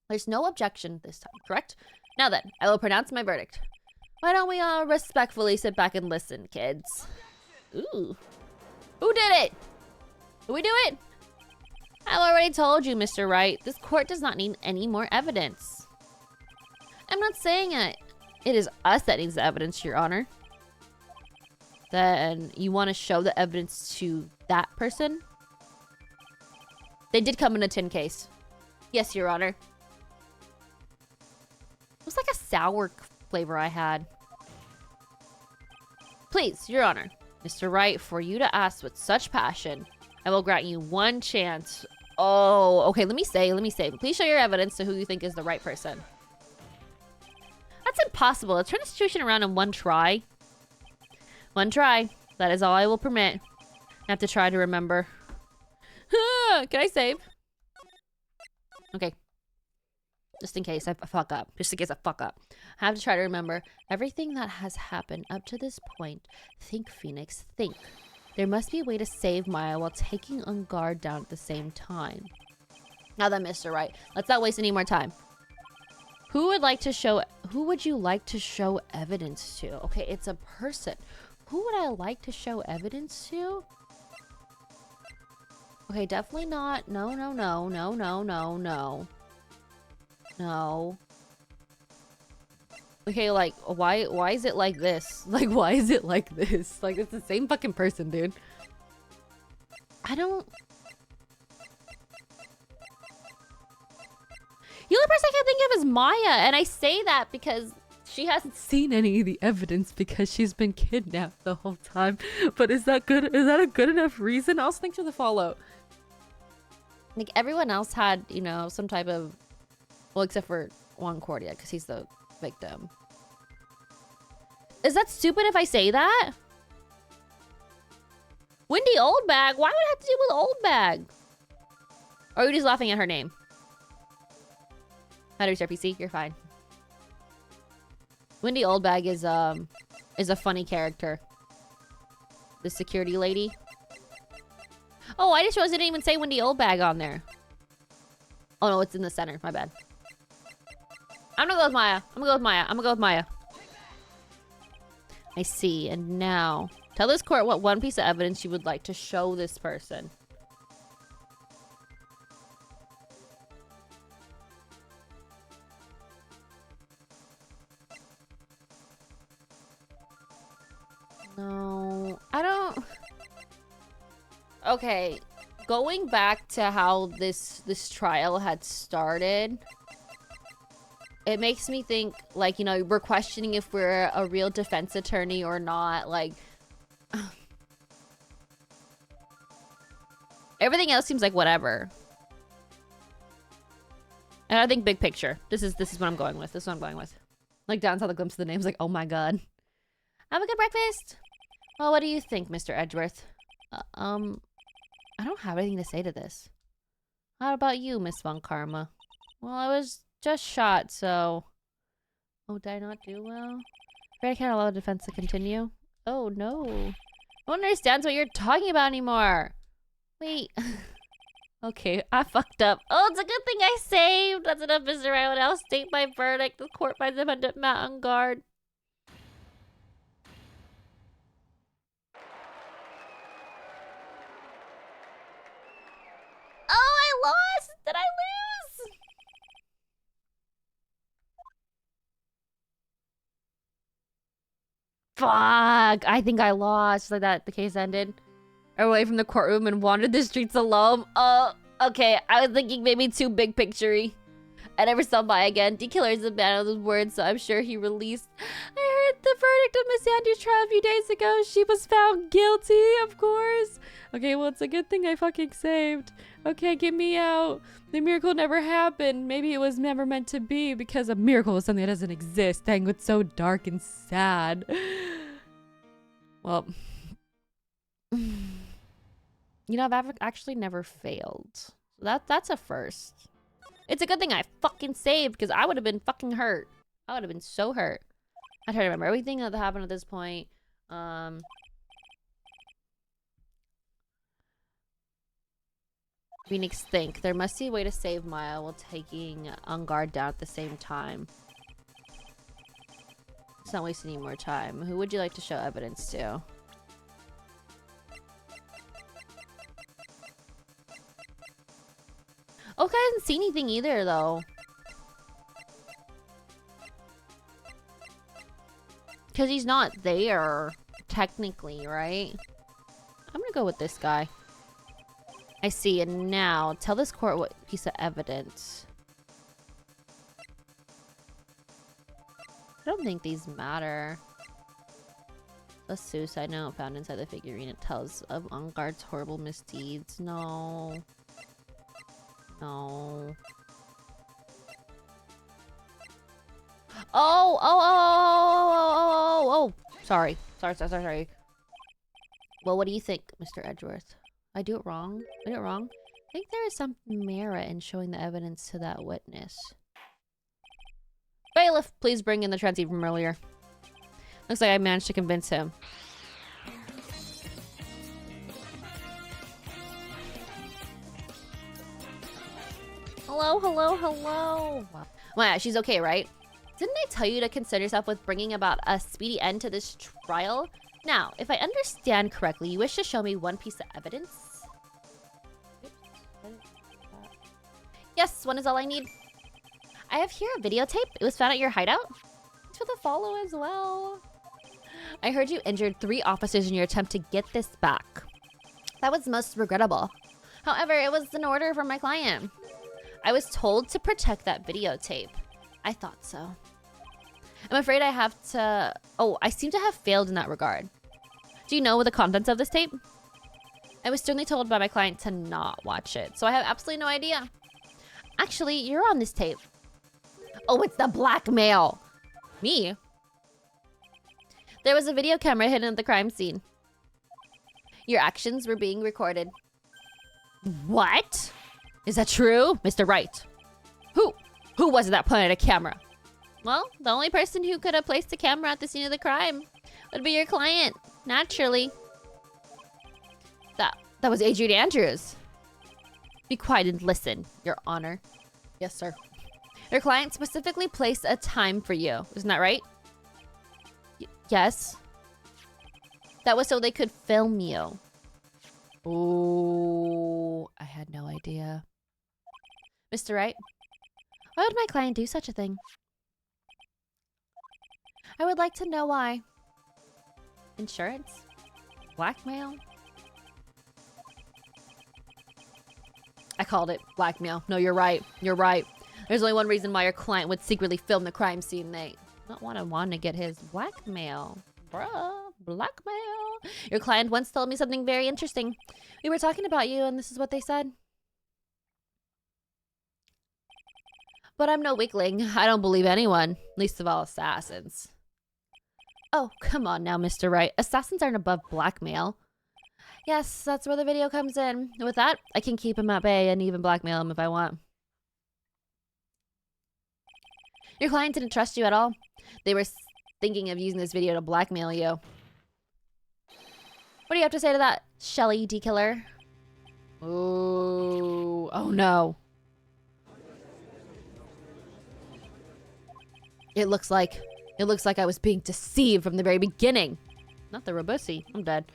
There's no objection this time, correct? Now then, I will pronounce my verdict. Why don't we all respectfully sit back and listen, kids? Ooh. Who did it? Did we do it? I've already told you, Mr. Wright. This court does not need any more evidence. I'm not saying it. It is us that needs the evidence, Your Honor. Then you want to show the evidence to that person? They did come in a tin case. Yes, Your Honor. It was like a sour flavor I had. Please, Your Honor. Mr. Wright, for you to ask with such passion, I will grant you one chance. Oh, okay, let me say. Please show your evidence to who you think is the right person. That's impossible. Turn the situation around in one try. One try. That is all I will permit. I have to try to remember. Can I save? Okay. Just in case I fuck up. Just in case I fuck up. I have to try to remember everything that has happened up to this point. Think, Phoenix, think. There must be a way to save Maya while taking Ngl I down at the same time. Now then, Mr. Wright, let's not waste any more time. Who would you like to show evidence to? Okay, it's a person. Who would I like to show evidence to? Okay, definitely not. No. No. Okay, like, why is it like this? Like, why is it like this? Like, it's the same fucking person, dude. I don't... The only person I can think of is Maya, and I say that because she hasn't seen any of the evidence because she's been kidnapped the whole time. But is that good? Is that a good enough reason? Also, thanks for the follow. Like, everyone else had, you know, some type of... Well, except for Concordia, because he's the victim. Is that stupid if I say that? Wendy Oldbag? Why would I have to deal with Oldbag? Or are you just laughing at her name? How do we start PC? You're fine. Wendy Oldbag is a funny character. The security lady. Oh, I just realized I didn't even say Wendy Oldbag on there. Oh no, it's in the center. My bad. I'm gonna go with Maya. I see. And now, tell this court what one piece of evidence you would like to show this person. No, I don't... Okay, going back to how this trial had started, it makes me think, like, you know, we're questioning if we're a real defense attorney or not. Like, everything else seems like whatever. And I think big picture. This is what I'm going with. Like, down saw the glimpse of the names, like, oh my god. Have a good breakfast. Well, what do you think, Mr. Edgeworth? I don't have anything to say to this. How about you, Miss Von Karma? Well, I was just shot, so... Oh, did I not do well? I can't allow defense to continue. Oh, no. No one understands what you're talking about anymore. Wait. Okay, I fucked up. Oh, it's a good thing I saved. That's enough, Mr. Wright. I'll state my verdict. The court finds defendant Matt on guard. Oh, I lost! Did I lose? Fuck! I think I lost. Like that, the case ended. Away from the courtroom and wandered the streets alone. Oh, okay. I was thinking maybe too big picture-y. I never saw Maya again. D-Killer is a man of those words, so I'm sure he released. I heard the verdict of Miss Andrews' trial a few days ago. She was found guilty, of course. Okay, well, it's a good thing I fucking saved. Okay, get me out. The miracle never happened. Maybe it was never meant to be because a miracle is something that doesn't exist. Dang, it's so dark and sad. Well, you know, I've actually never failed. So that's a first. It's a good thing I fucking saved because I would have been fucking hurt. I would have been so hurt. I try to remember everything that happened at this point. Phoenix think there must be a way to save Maya while taking Ngl down at the same time. Let's not waste any more time. Who would you like to show evidence to? Okay, I didn't see anything either, though. Because he's not there, technically, right? I'm gonna go with this guy. I see, and now, tell this court what piece of evidence. I don't think these matter. A suicide note found inside the figurine. It tells of Ngl's horrible misdeeds. No. No. Oh! Sorry. Sorry. Well, what do you think, Mr. Edgeworth? I do it wrong? I do it wrong? I think there is some merit in showing the evidence to that witness. Bailiff, please bring in the transcript from earlier. Looks like I managed to convince him. Hello. Well, yeah, she's okay, right? Didn't I tell you to concern yourself with bringing about a speedy end to this trial? Now, if I understand correctly, you wish to show me one piece of evidence? Yes, one is all I need. I have here a videotape. It was found at your hideout. Thanks for the follow as well. I heard you injured 3 officers in your attempt to get this back. That was most regrettable. However, it was an order from my client. I was told to protect that videotape. I thought so. I'm afraid I have to... Oh, I seem to have failed in that regard. Do you know the contents of this tape? I was sternly told by my client to not watch it, so I have absolutely no idea. Actually, you're on this tape. Oh, it's the blackmail. Me? There was a video camera hidden at the crime scene. Your actions were being recorded. What? Is that true? Mr. Wright. Who was it that planted a camera? Well, the only person who could have placed a camera at the scene of the crime would be your client, naturally. That was Adrian Andrews. Be quiet and listen, Your Honor. Yes, sir. Your client specifically placed a time for you. Isn't that right? Yes. That was so they could film you. Oh, I had no idea. Mr. Wright, why would my client do such a thing? I would like to know why. Insurance? Blackmail? I called it blackmail. No, you're right. You're right. There's only one reason why your client would secretly film the crime scene. They not want to get his blackmail. Bruh, blackmail. Your client once told me something very interesting. We were talking about you and this is what they said. But I'm no weakling. I don't believe anyone. Least of all assassins. Oh, come on now, Mr. Wright. Assassins aren't above blackmail. Yes, that's where the video comes in. With that, I can keep him at bay and even blackmail him if I want. Your client didn't trust you at all. They were thinking of using this video to blackmail you. What do you have to say to that, Shelly D-Killer? Ooh. Oh no. It looks like I was being deceived from the very beginning. Not the Robussy. I'm dead.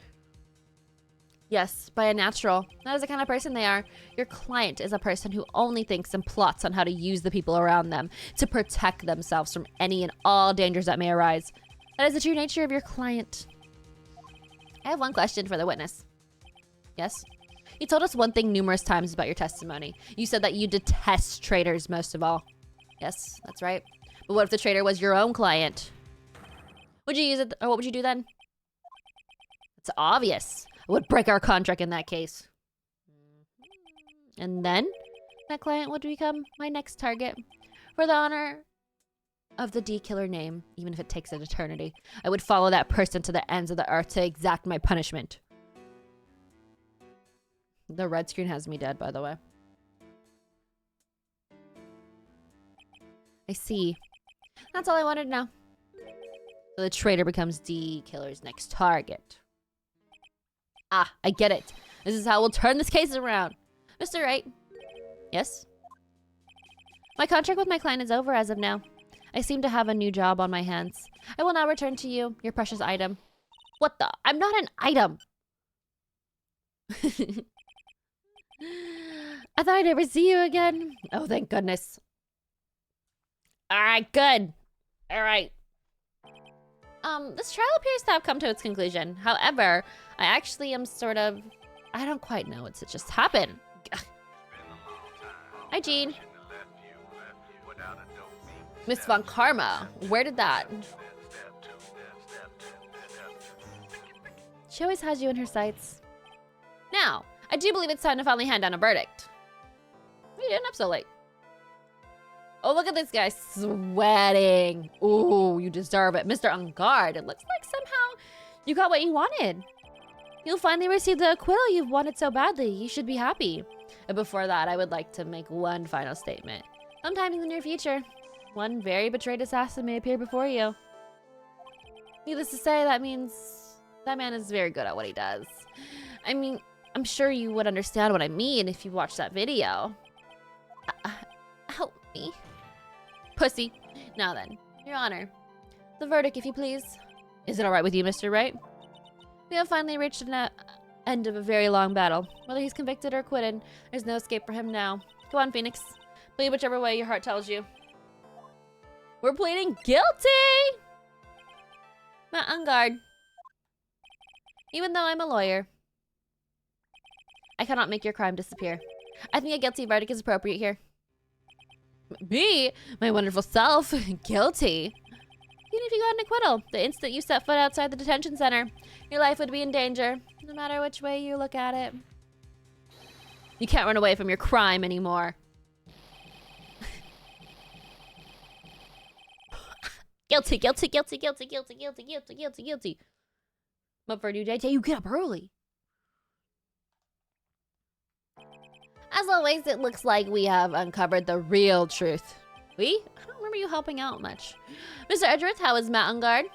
Yes, by a natural. That is the kind of person they are. Your client is a person who only thinks and plots on how to use the people around them to protect themselves from any and all dangers that may arise. That is the true nature of your client. I have one question for the witness. Yes? You told us one thing numerous times about your testimony. You said that you detest traitors most of all. Yes, that's right. But what if the traitor was your own client? Would you use it, or what would you do then? It's obvious. I would break our contract in that case. And then, that client would become my next target. For the honor of the D-Killer name, even if it takes an eternity, I would follow that person to the ends of the earth to exact my punishment. The red screen has me dead, by the way. I see. That's all I wanted to know. So the traitor becomes the killer's next target. Ah, I get it. This is how we'll turn this case around. Mr. Wright. Yes? My contract with my client is over as of now. I seem to have a new job on my hands. I will now return to you, your precious item. What the? I'm not an item! I thought I'd never see you again. Oh, thank goodness. Alright, good. Alright. This trial appears to have come to its conclusion. However, I actually am sort of... I don't quite know what's just happened. Hi, Jean. Miss Von Karma. Where did that... She always has you in her sights. Now, I do believe it's time to finally hand down a verdict. What are you doing up so late? Oh, look at this guy sweating. Ooh, you deserve it. Mr. Engard, it looks like somehow you got what you wanted. You'll finally receive the acquittal you've wanted so badly. You should be happy. But before that, I would like to make one final statement. Sometime in the near future, one very betrayed assassin may appear before you. Needless to say, that means that man is very good at what he does. I mean, I'm sure you would understand what I mean if you watched that video. Help me. Pussy. Now then, Your Honor, the verdict, if you please. Is it alright with you, Mr. Wright? We have finally reached an end of a very long battle. Whether he's convicted or acquitted, there's no escape for him now. Go on, Phoenix. Plead whichever way your heart tells you. We're pleading guilty! Matt Engard. Even though I'm a lawyer, I cannot make your crime disappear. I think a guilty verdict is appropriate here. Me? My wonderful self? Guilty? Even if you got an acquittal, the instant you set foot outside the detention center, your life would be in danger, no matter which way you look at it. You can't run away from your crime anymore. Guilty, guilty, guilty, guilty, guilty, guilty, guilty, guilty, guilty. I'm up for a new day. You get up early. As always, it looks like we have uncovered the real truth. We? I don't remember you helping out much. Mr. Edgeworth, how is Matt Engard?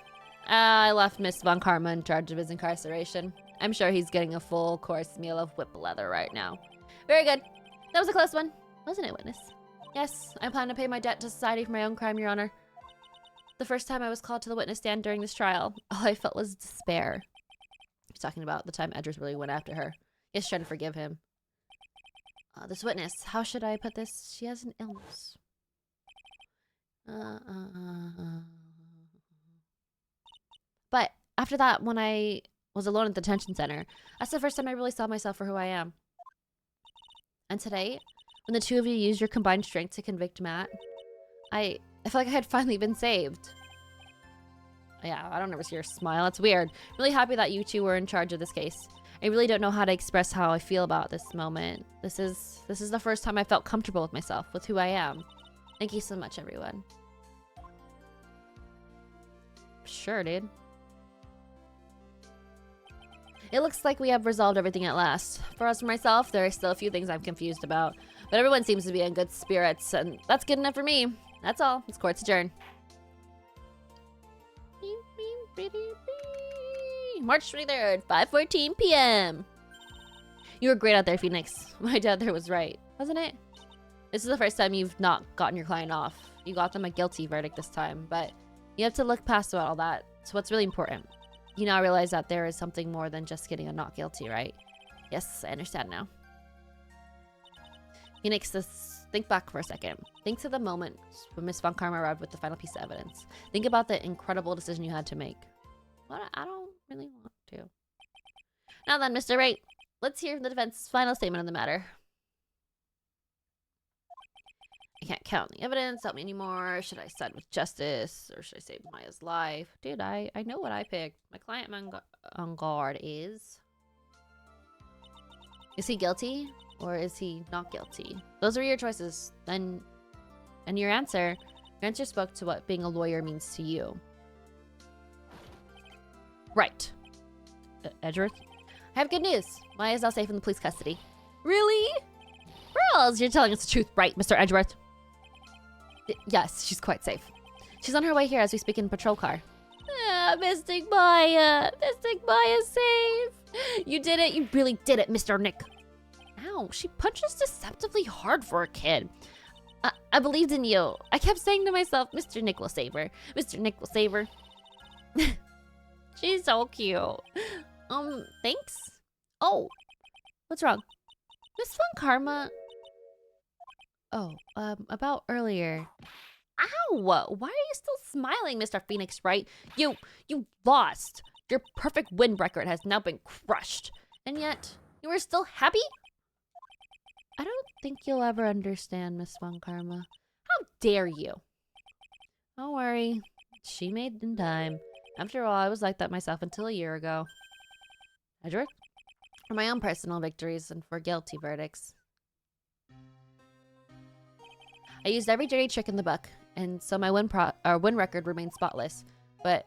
I left Miss Von Karma in charge of his incarceration. I'm sure he's getting a full course meal of whip leather right now. Very good. That was a close one. Wasn't it, witness? Yes, I plan to pay my debt to society for my own crime, Your Honor. The first time I was called to the witness stand during this trial, all I felt was despair. He's talking about the time Edgeworth really went after her. He's trying to forgive him. This witness, how should I put this? She has an illness. But after that, when I was alone at the detention center, that's the first time I really saw myself for who I am. And today, when the two of you used your combined strength to convict Matt, I felt like I had finally been saved. Yeah, I don't ever see your smile. It's weird. Really happy that you two were in charge of this case. I really don't know how to express how I feel about this moment. This is the first time I felt comfortable with myself, with who I am. Thank you so much, everyone. Sure, dude. It looks like we have resolved everything at last. For myself, there are still a few things I'm confused about. But everyone seems to be in good spirits, and that's good enough for me. That's all. This court's adjourned. March 23rd, 5:14 p.m. You were great out there, Phoenix. My dad there was right, wasn't it? This is the first time you've not gotten your client off. You got them a guilty verdict this time, but you have to look past all that. So what's really important? You now realize that there is something more than just getting a not guilty, right? Yes, I understand now. Phoenix, think back for a second. Think to the moment when Miss Von Karma arrived with the final piece of evidence. Think about the incredible decision you had to make. Well, I don't really want to. Now then, Mr. Wright, let's hear the defense's final statement on the matter. I can't count the evidence. Help me anymore. Should I side with justice or should I save Maya's life? Dude, I know what I picked. My client on guard is he guilty or is he not guilty? Those are your choices. And your answer spoke to what being a lawyer means to you. Right. Edgeworth? I have good news. Maya is now safe in the police custody. Really? Girls, you're telling us the truth, right, Mr. Edgeworth? Yes, she's quite safe. She's on her way here as we speak in a patrol car. Mystic Maya! Mystic Maya's safe! You did it! You really did it, Mr. Nick! Ow, she punches deceptively hard for a kid. I believed in you. I kept saying to myself, Mr. Nick will save her. Mr. Nick will save her. She's so cute. Thanks? Oh, what's wrong? Miss Von Karma? Oh, about earlier. Ow! Why are you still smiling, Mr. Phoenix Wright? You lost. Your perfect win record has now been crushed. And yet, you are still happy? I don't think you'll ever understand, Miss Von Karma. How dare you? Don't worry. She made in time. After all, I was like that myself until a year ago. Edward? For my own personal victories and for guilty verdicts. I used every dirty trick in the book, and so my win record remained spotless. But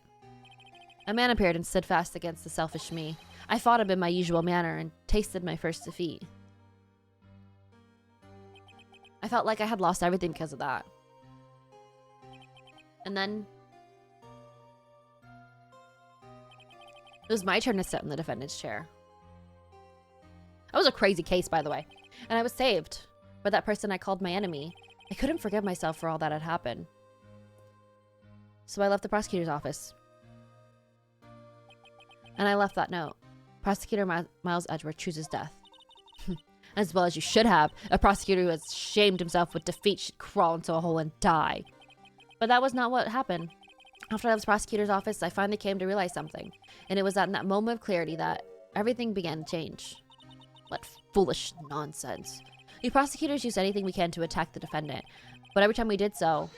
a man appeared and stood fast against the selfish me. I fought him in my usual manner and tasted my first defeat. I felt like I had lost everything because of that. And then it was my turn to sit in the defendant's chair. That was a crazy case, by the way. And I was saved by that person I called my enemy. I couldn't forgive myself for all that had happened. So I left the prosecutor's office. And I left that note. Prosecutor Miles Edgeworth chooses death. As well as you should have. A prosecutor who has shamed himself with defeat should crawl into a hole and die. But that was not what happened. After I left the prosecutor's office, I finally came to realize something. And it was in that moment of clarity that everything began to change. What foolish nonsense. We prosecutors use anything we can to attack the defendant. But every time we did so,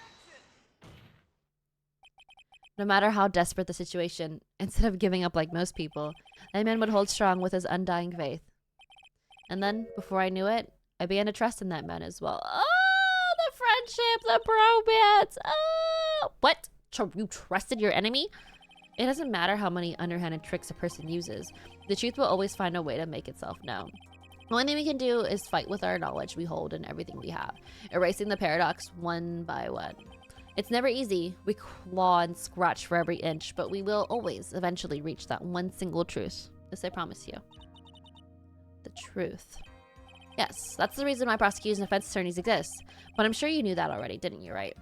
no matter how desperate the situation, instead of giving up like most people, that man would hold strong with his undying faith. And then, before I knew it, I began to trust in that man as well. Oh, the friendship, the bromance. Oh, what? You trusted your enemy? It doesn't matter how many underhanded tricks a person uses. The truth will always find a way to make itself known. The only thing we can do is fight with our knowledge we hold and everything we have, erasing the paradox one by one. It's never easy. We claw and scratch for every inch, but we will always eventually reach that one single truth. This I promise you. The truth. Yes, that's the reason why prosecutors and defense attorneys exist. But I'm sure you knew that already, didn't you, right?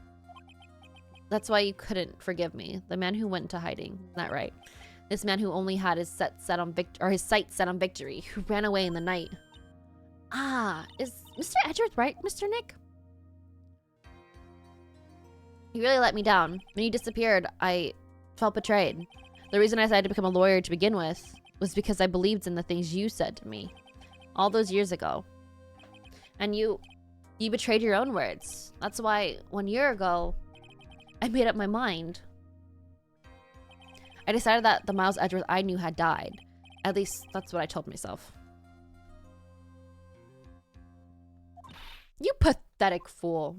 That's why you couldn't forgive me. The man who went into hiding. Isn't that right? This man who only had his sights set on victory, who ran away in the night. Ah, is Mr. Edgeworth right, Mr. Nick? You really let me down. When you disappeared, I felt betrayed. The reason I decided to become a lawyer to begin with was because I believed in the things you said to me all those years ago. And you betrayed your own words. That's why 1 year ago, I made up my mind. I decided that the Miles Edgeworth I knew had died. At least, that's what I told myself. You pathetic fool.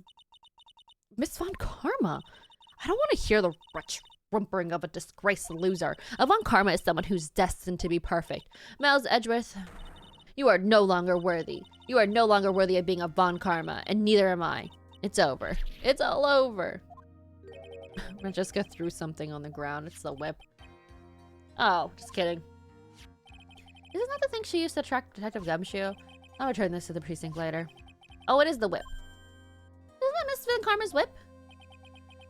Miss Von Karma. I don't want to hear the wretch whimpering of a disgraced loser. A Von Karma is someone who's destined to be perfect. Miles Edgeworth, you are no longer worthy. You are no longer worthy of being a Von Karma, and neither am I. It's over. It's all over. Francesca threw something on the ground. It's the whip. Oh, just kidding. Isn't that the thing she used to track Detective Gumshoe? I'll return this to the precinct later. Oh, it is the whip. Isn't that Miss Von Karma's whip?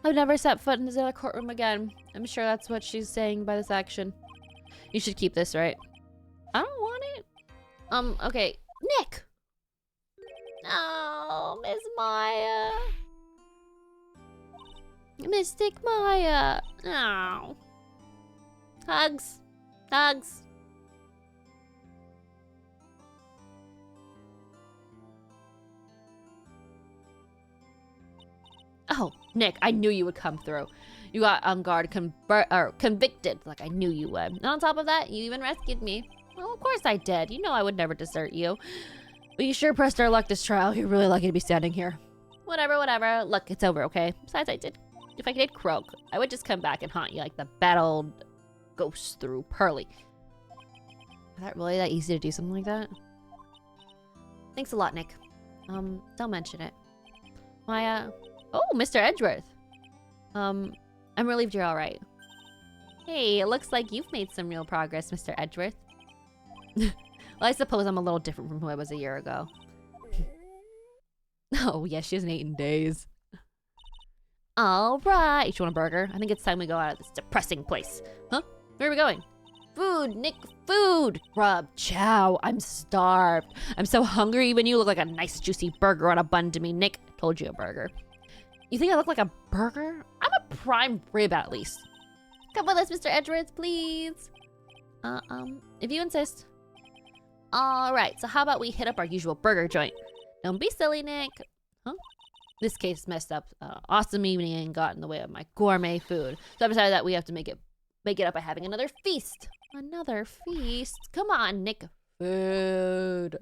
I've never set foot in this other courtroom again. I'm sure that's what she's saying by this action. You should keep this, right? I don't want it. Okay. Nick! Oh, Miss Maya. Mystic Maya. Oh. Hugs. Hugs. Oh, Nick, I knew you would come through. You got on guard convicted, like I knew you would. And on top of that, you even rescued me. Well, of course I did. You know I would never desert you. But you sure pressed our luck this trial. You're really lucky to be standing here. Whatever, whatever. Look, it's over, okay? Besides, if I did croak, I would just come back and haunt you like the bad old ghost through Pearly. Is that really that easy to do something like that? Thanks a lot, Nick. Don't mention it. Oh, Mr. Edgeworth. I'm relieved you're alright. Hey, it looks like you've made some real progress, Mr. Edgeworth. Well, I suppose I'm a little different from who I was a year ago. Oh, yeah, she hasn't eaten days. All right. You want a burger? I think it's time we go out of this depressing place. Huh? Where are we going? Food, Nick, food! Grub, chow, I'm starved. I'm so hungry when you look like a nice juicy burger on a bun to me, Nick. I told you a burger. You think I look like a burger? I'm a prime rib at least. Come with us, Mr. Edgeworth, please. If you insist. All right, so how about we hit up our usual burger joint? Don't be silly, Nick. Huh? This case messed up. Awesome evening and got in the way of my gourmet food. So I decided that we have to make it up by having another feast. Another feast? Come on, Nick. Food.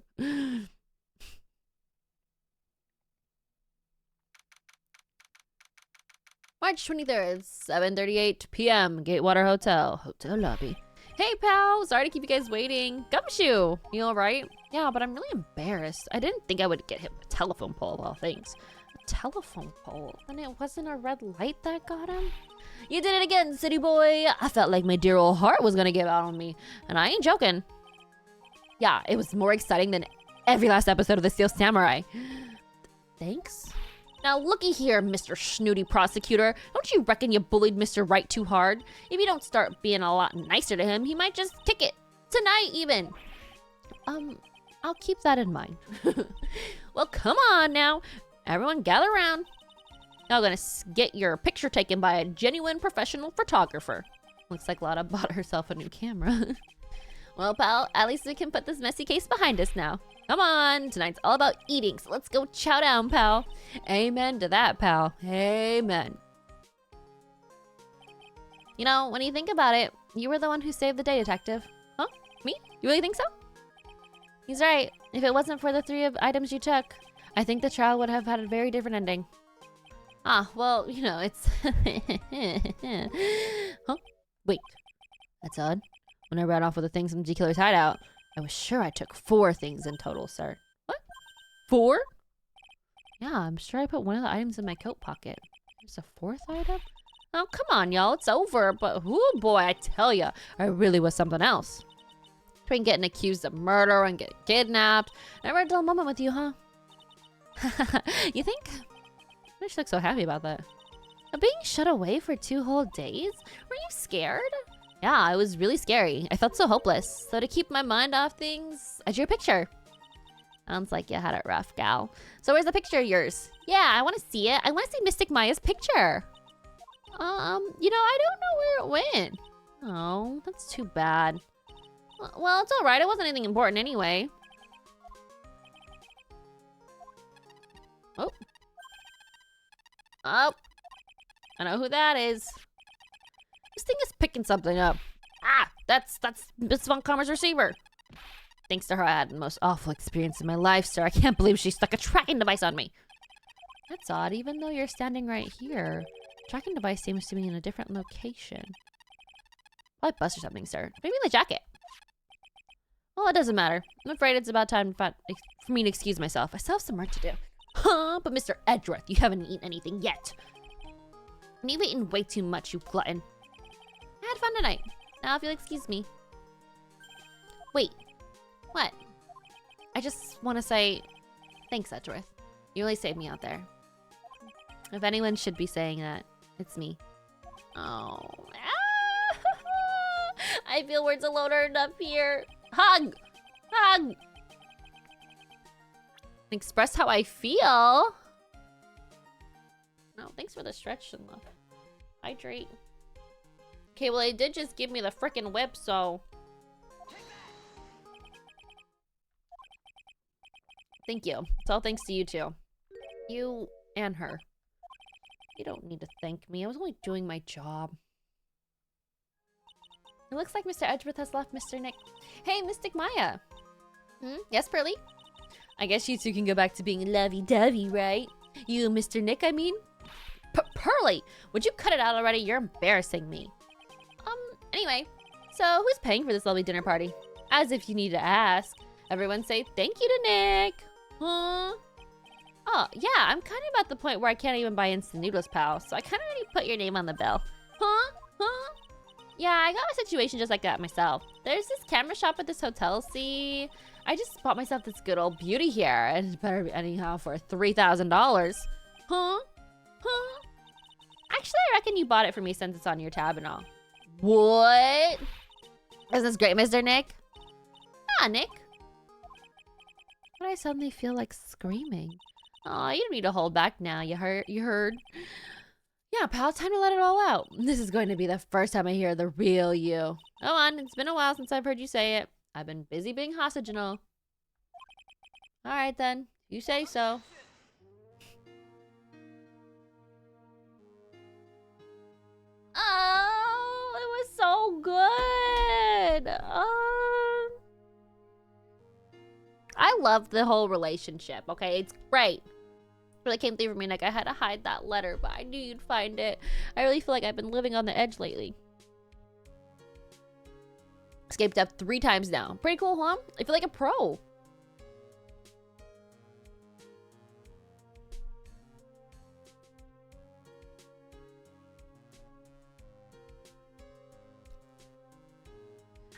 March 23rd, 7:38 p.m. Gatewater Hotel lobby. Hey, pal. Sorry to keep you guys waiting. Gumshoe, you all right? Yeah, but I'm really embarrassed. I didn't think I would get hit with a telephone pole of all things. A telephone pole? And it wasn't a red light that got him? You did it again, city boy. I felt like my dear old heart was gonna give out on me. And I ain't joking. Yeah, it was more exciting than every last episode of The Steel Samurai. Thanks? Now looky here, Mr. Snooty Prosecutor. Don't you reckon you bullied Mr. Right too hard? If you don't start being a lot nicer to him, he might just kick it. Tonight, even. I'll keep that in mind. Well, come on now. Everyone gather around. Now gonna get your picture taken by a genuine professional photographer. Looks like Lotta bought herself a new camera. Well, pal, at least we can put this messy case behind us now. Come on, tonight's all about eating, so let's go chow down, pal. Amen to that, pal. Amen. You know, when you think about it, you were the one who saved the day, detective. Huh? Me? You really think so? He's right. If it wasn't for the 3 items you took, I think the trial would have had a very different ending. Ah, well, you know, it's... Huh? Wait. That's odd. When I ran off with the things from G-Killer's hideout, I was sure I took 4 things in total, sir. What? 4? Yeah, I'm sure I put one of the items in my coat pocket. There's a 4th item? Oh, come on, y'all. It's over. But, oh boy, I tell ya, I really was something else. Between getting accused of murder and getting kidnapped. Never a dull moment with you, huh? You think? I just look so happy about that. Being shut away for 2 whole days? Were you scared? Yeah, it was really scary. I felt so hopeless. So to keep my mind off things, I drew a picture. Sounds like you had it rough, gal. So where's the picture of yours? Yeah, I want to see it. I want to see Mystic Maya's picture. You know, I don't know where it went. Oh, that's too bad. Well, it's all right. It wasn't anything important anyway. Oh. Oh. I know who that is. This thing is picking something up. Ah, that's Miss Von Karma's receiver. Thanks to her, I had the most awful experience in my life, sir. I can't believe she stuck a tracking device on me. That's odd. Even though you're standing right here, tracking device seems to be in a different location. Probably bust or something, sir. Maybe the jacket. Well, it doesn't matter. I'm afraid it's about time for me to excuse myself. I still have some work to do. Huh? But Mr. Edgeworth, you haven't eaten anything yet. And you've eaten way too much, you glutton. I had fun tonight. Now if you'll excuse me. Wait. What? I just want to say thanks, Edgeworth. You really saved me out there. If anyone should be saying that, it's me. Oh. I feel words alone are enough here. Hug! Hug! Express how I feel. No, thanks for the stretch and the hydrate. Okay, well, they did just give me the frickin' whip, so... Thank you. It's all thanks to you two. You and her. You don't need to thank me. I was only doing my job. It looks like Mr. Edgeworth has left Mr. Nick. Hey, Mystic Maya. Yes, Pearly? I guess you two can go back to being lovey-dovey, right? You and Mr. Nick, I mean? Pearly! Would you cut it out already? You're embarrassing me. Anyway. So, who's paying for this lovely dinner party? As if you need to ask. Everyone say thank you to Nick. Huh? Oh, yeah, I'm kind of at the point where I can't even buy instant noodles, pal. So I kind of already put your name on the bill. Huh? Huh? Yeah, I got a situation just like that myself. There's this camera shop at this hotel, see? I just bought myself this good old beauty here, and it better be anyhow for $3,000. Huh? Huh? Actually, I reckon you bought it for me since it's on your tab and all. What? Isn't this great, Mr. Nick? Ah, Nick. But I suddenly feel like screaming. Aw, you don't need to hold back now, you heard? Yeah, pal, time to let it all out. This is going to be the first time I hear the real you. Go on, it's been a while since I've heard you say it. I've been busy being hostage and all. Alright then, you say so. Oh, it was so good. I love the whole relationship, okay? It's great. Really came through for me, like I had to hide that letter, but I knew you'd find it. I really feel like I've been living on the edge lately. Escaped death 3 times now. Pretty cool, huh? I feel like a pro.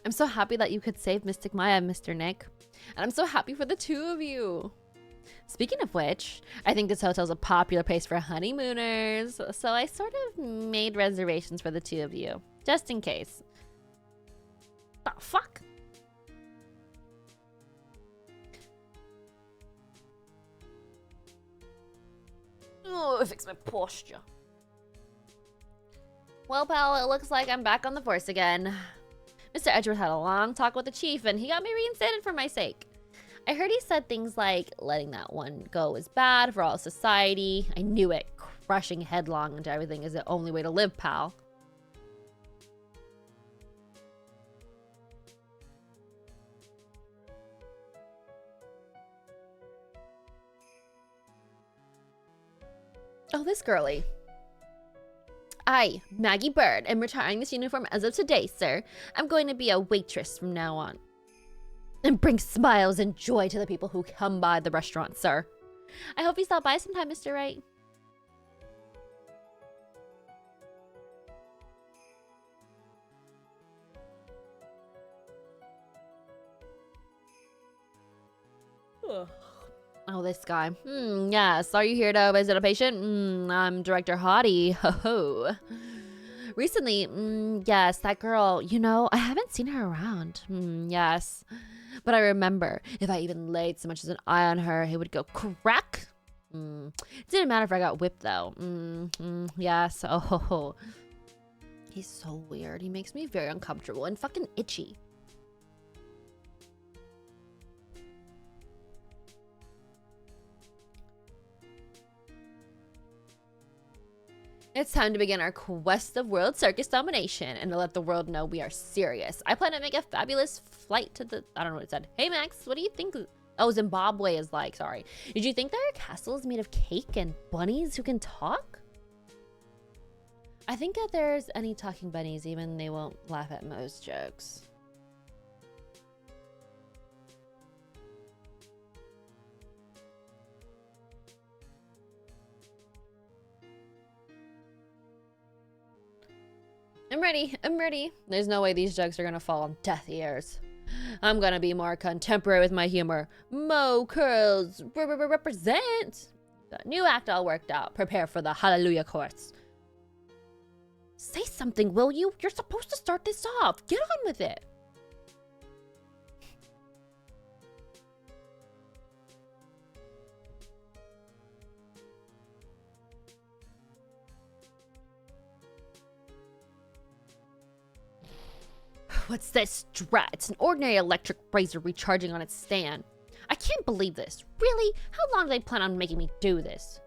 I'm so happy that you could save Mystic Maya, Mr. Nick. And I'm so happy for the 2 of you. Speaking of which, I think this hotel's a popular place for honeymooners, so I sort of made reservations for the 2 of you, just in case. The fuck? Oh, fix my posture. Well, pal, it looks like I'm back on the force again. Mr. Edgeworth had a long talk with the chief, and he got me reinstated for my sake. I heard he said things like, letting that one go is bad for all society. I knew it. Crushing headlong into everything is the only way to live, pal. Oh, this girly. I, Maggie Bird, am retiring this uniform as of today, sir. I'm going to be a waitress from now on. And bring smiles and joy to the people who come by the restaurant, sir. I hope you stop by sometime, Mr. Wright. Oh, this guy. Yes. Are you here to visit a patient? I'm Director Hottie. Ho ho. Recently, yes, that girl, you know, I haven't seen her around. Yes. But I remember, if I even laid so much as an eye on her, it would go crack. It didn't matter if I got whipped, though. Yes. Oh. He's so weird. He makes me very uncomfortable and fucking itchy. It's time to begin our quest of world circus domination and to let the world know we are serious. I plan to make a fabulous flight to the... I don't know what it said. Hey, Max, what do you think? Oh, Zimbabwe is like, sorry. Did you think there are castles made of cake and bunnies who can talk? I think if there's any talking bunnies, even they won't laugh at most jokes. I'm ready. There's no way these jokes are gonna fall on deaf ears. I'm gonna be more contemporary with my humor. Mo curls represent. Got a new act all worked out. Prepare for the Hallelujah chorus. Say something, will you? You're supposed to start this off. Get on with it. What's this drat? It's an ordinary electric razor recharging on its stand. I can't believe this. Really? How long do they plan on making me do this?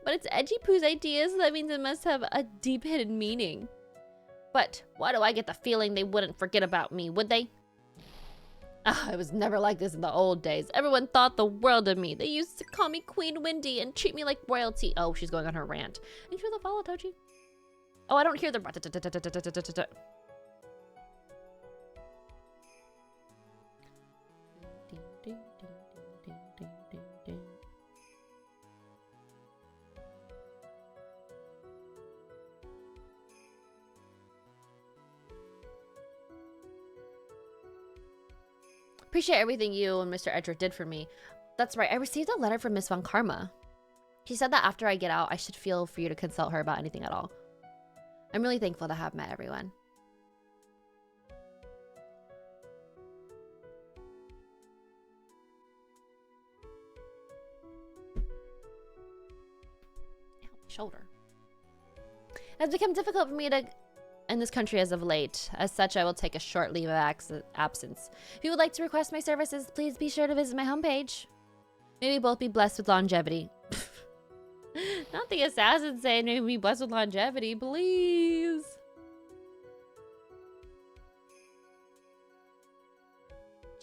But it's Edgy Poo's idea, so that means it must have a deep hidden meaning. But why do I get the feeling they wouldn't forget about me, would they? I was never like this in the old days. Everyone thought the world of me. They used to call me Queen Wendy and treat me like royalty. Oh, she's going on her rant. Thanks for the follow, Toji. Oh, I don't hear the... Appreciate everything you and Mr. Edric did for me. That's right, I received a letter from Miss Von Karma. She said that after I get out, I should feel free to consult her about anything at all. I'm really thankful to have met everyone. Ow, my shoulder. It has become difficult for me to in this country as of late. As such, I will take a short leave of absence. If you would like to request my services, please be sure to visit my homepage. May we both be blessed with longevity. Not the assassin saying may we be blessed with longevity, please.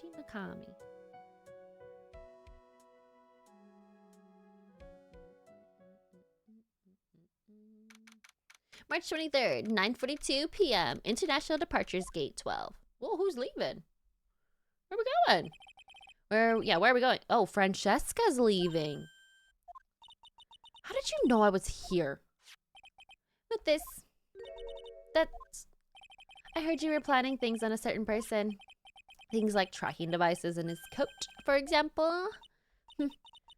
Jinakami. March 23rd, 9:42 p.m. International Departures Gate 12. Whoa, who's leaving? Where are we going? Where are we going? Oh, Francesca's leaving. How did you know I was here? With this. I heard you were planning things on a certain person. Things like tracking devices in his coat, for example.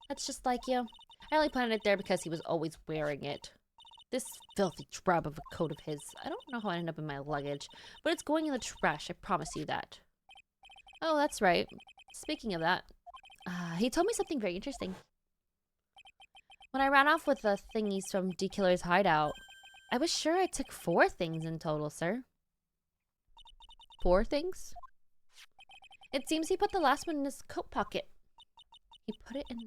That's just like you. I only planted it there because he was always wearing it. This filthy drab of a coat of his. I don't know how it ended up in my luggage, but it's going in the trash, I promise you that. Oh, that's right. Speaking of that, he told me something very interesting. When I ran off with the thingies from D-Killer's hideout, I was sure I took 4 things in total, sir. 4 things? It seems he put the last one in his coat pocket. He put it in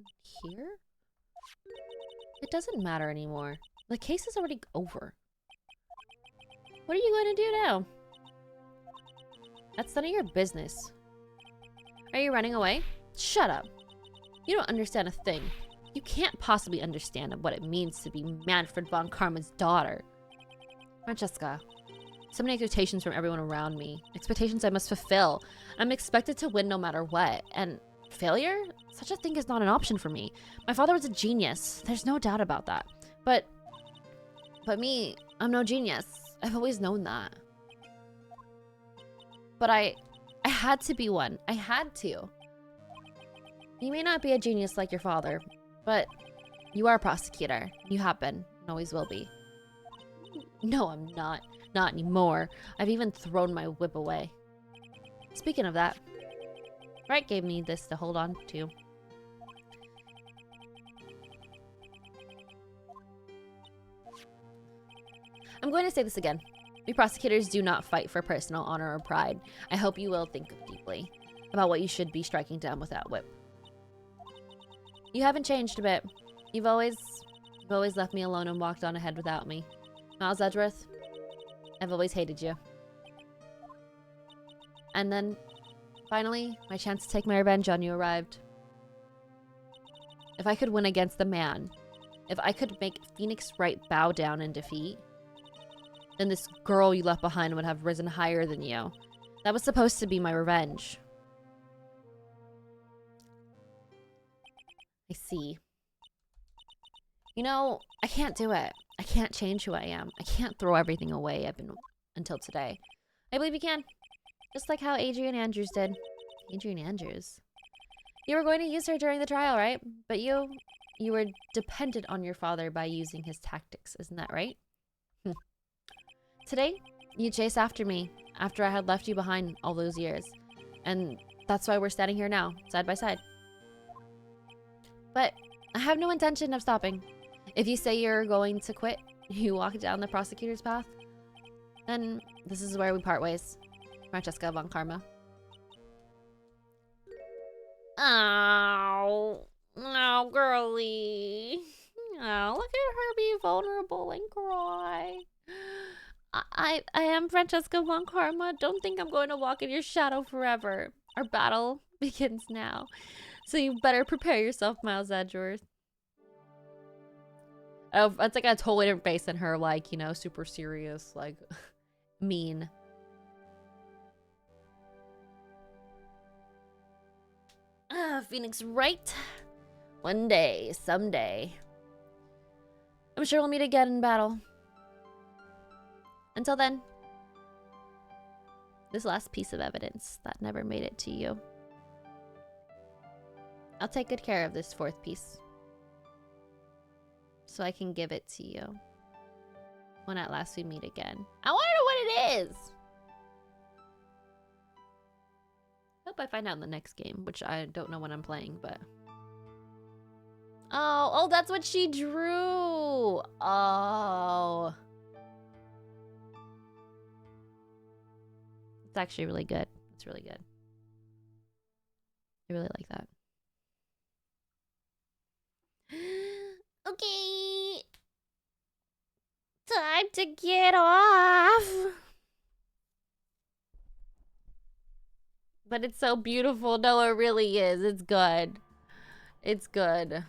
here? It doesn't matter anymore. The case is already over. What are you going to do now? That's none of your business. Are you running away? Shut up. You don't understand a thing. You can't possibly understand what it means to be Manfred von Karma's daughter. Francesca, so many expectations from everyone around me. Expectations I must fulfill. I'm expected to win no matter what. And failure? Such a thing is not an option for me. My father was a genius. There's no doubt about that. But me, I'm no genius. I've always known that. But I had to be one. I had to. You may not be a genius like your father, but you are a prosecutor. You have been, and always will be. No, I'm not. Not anymore. I've even thrown my whip away. Speaking of that, Wright gave me this to hold on to. I'm going to say this again. We prosecutors do not fight for personal honor or pride. I hope you will think deeply about what you should be striking down with that whip. You haven't changed a bit. You've always left me alone and walked on ahead without me. Miles Edgeworth, I've always hated you. And then, finally, my chance to take my revenge on you arrived. If I could win against the man, if I could make Phoenix Wright bow down in defeat, then this girl you left behind would have risen higher than you. That was supposed to be my revenge. I see. You know, I can't do it. I can't change who I am. I can't throw everything away I've been until today. I believe you can. Just like how Adrian Andrews did. Adrian Andrews? You were going to use her during the trial, right? But you were dependent on your father by using his tactics, isn't that right? Today, you chased after me after I had left you behind all those years. And that's why we're standing here now, side by side. But I have no intention of stopping. If you say you're going to quit, you walk down the prosecutor's path, then this is where we part ways. Francesca von Karma. Oh, no, girly. Oh, look at her be vulnerable and cry. I am Francesca von Karma. Don't think I'm going to walk in your shadow forever. Our battle begins now. So you better prepare yourself, Miles Edgeworth. Oh, it's like a totally different face than her, like, you know, super serious, like, mean. Phoenix Wright. One day, someday. I'm sure we'll meet again in battle. Until then, this last piece of evidence that never made it to you. I'll take good care of this fourth piece. So I can give it to you. When at last we meet again. I want to know what it is! Hope I find out in the next game, which I don't know when I'm playing, but... Oh, that's what she drew! Oh. It's actually really good. It's really good. I really like that. Okay. Time to get off. But it's so beautiful. No, it really is. It's good. It's good.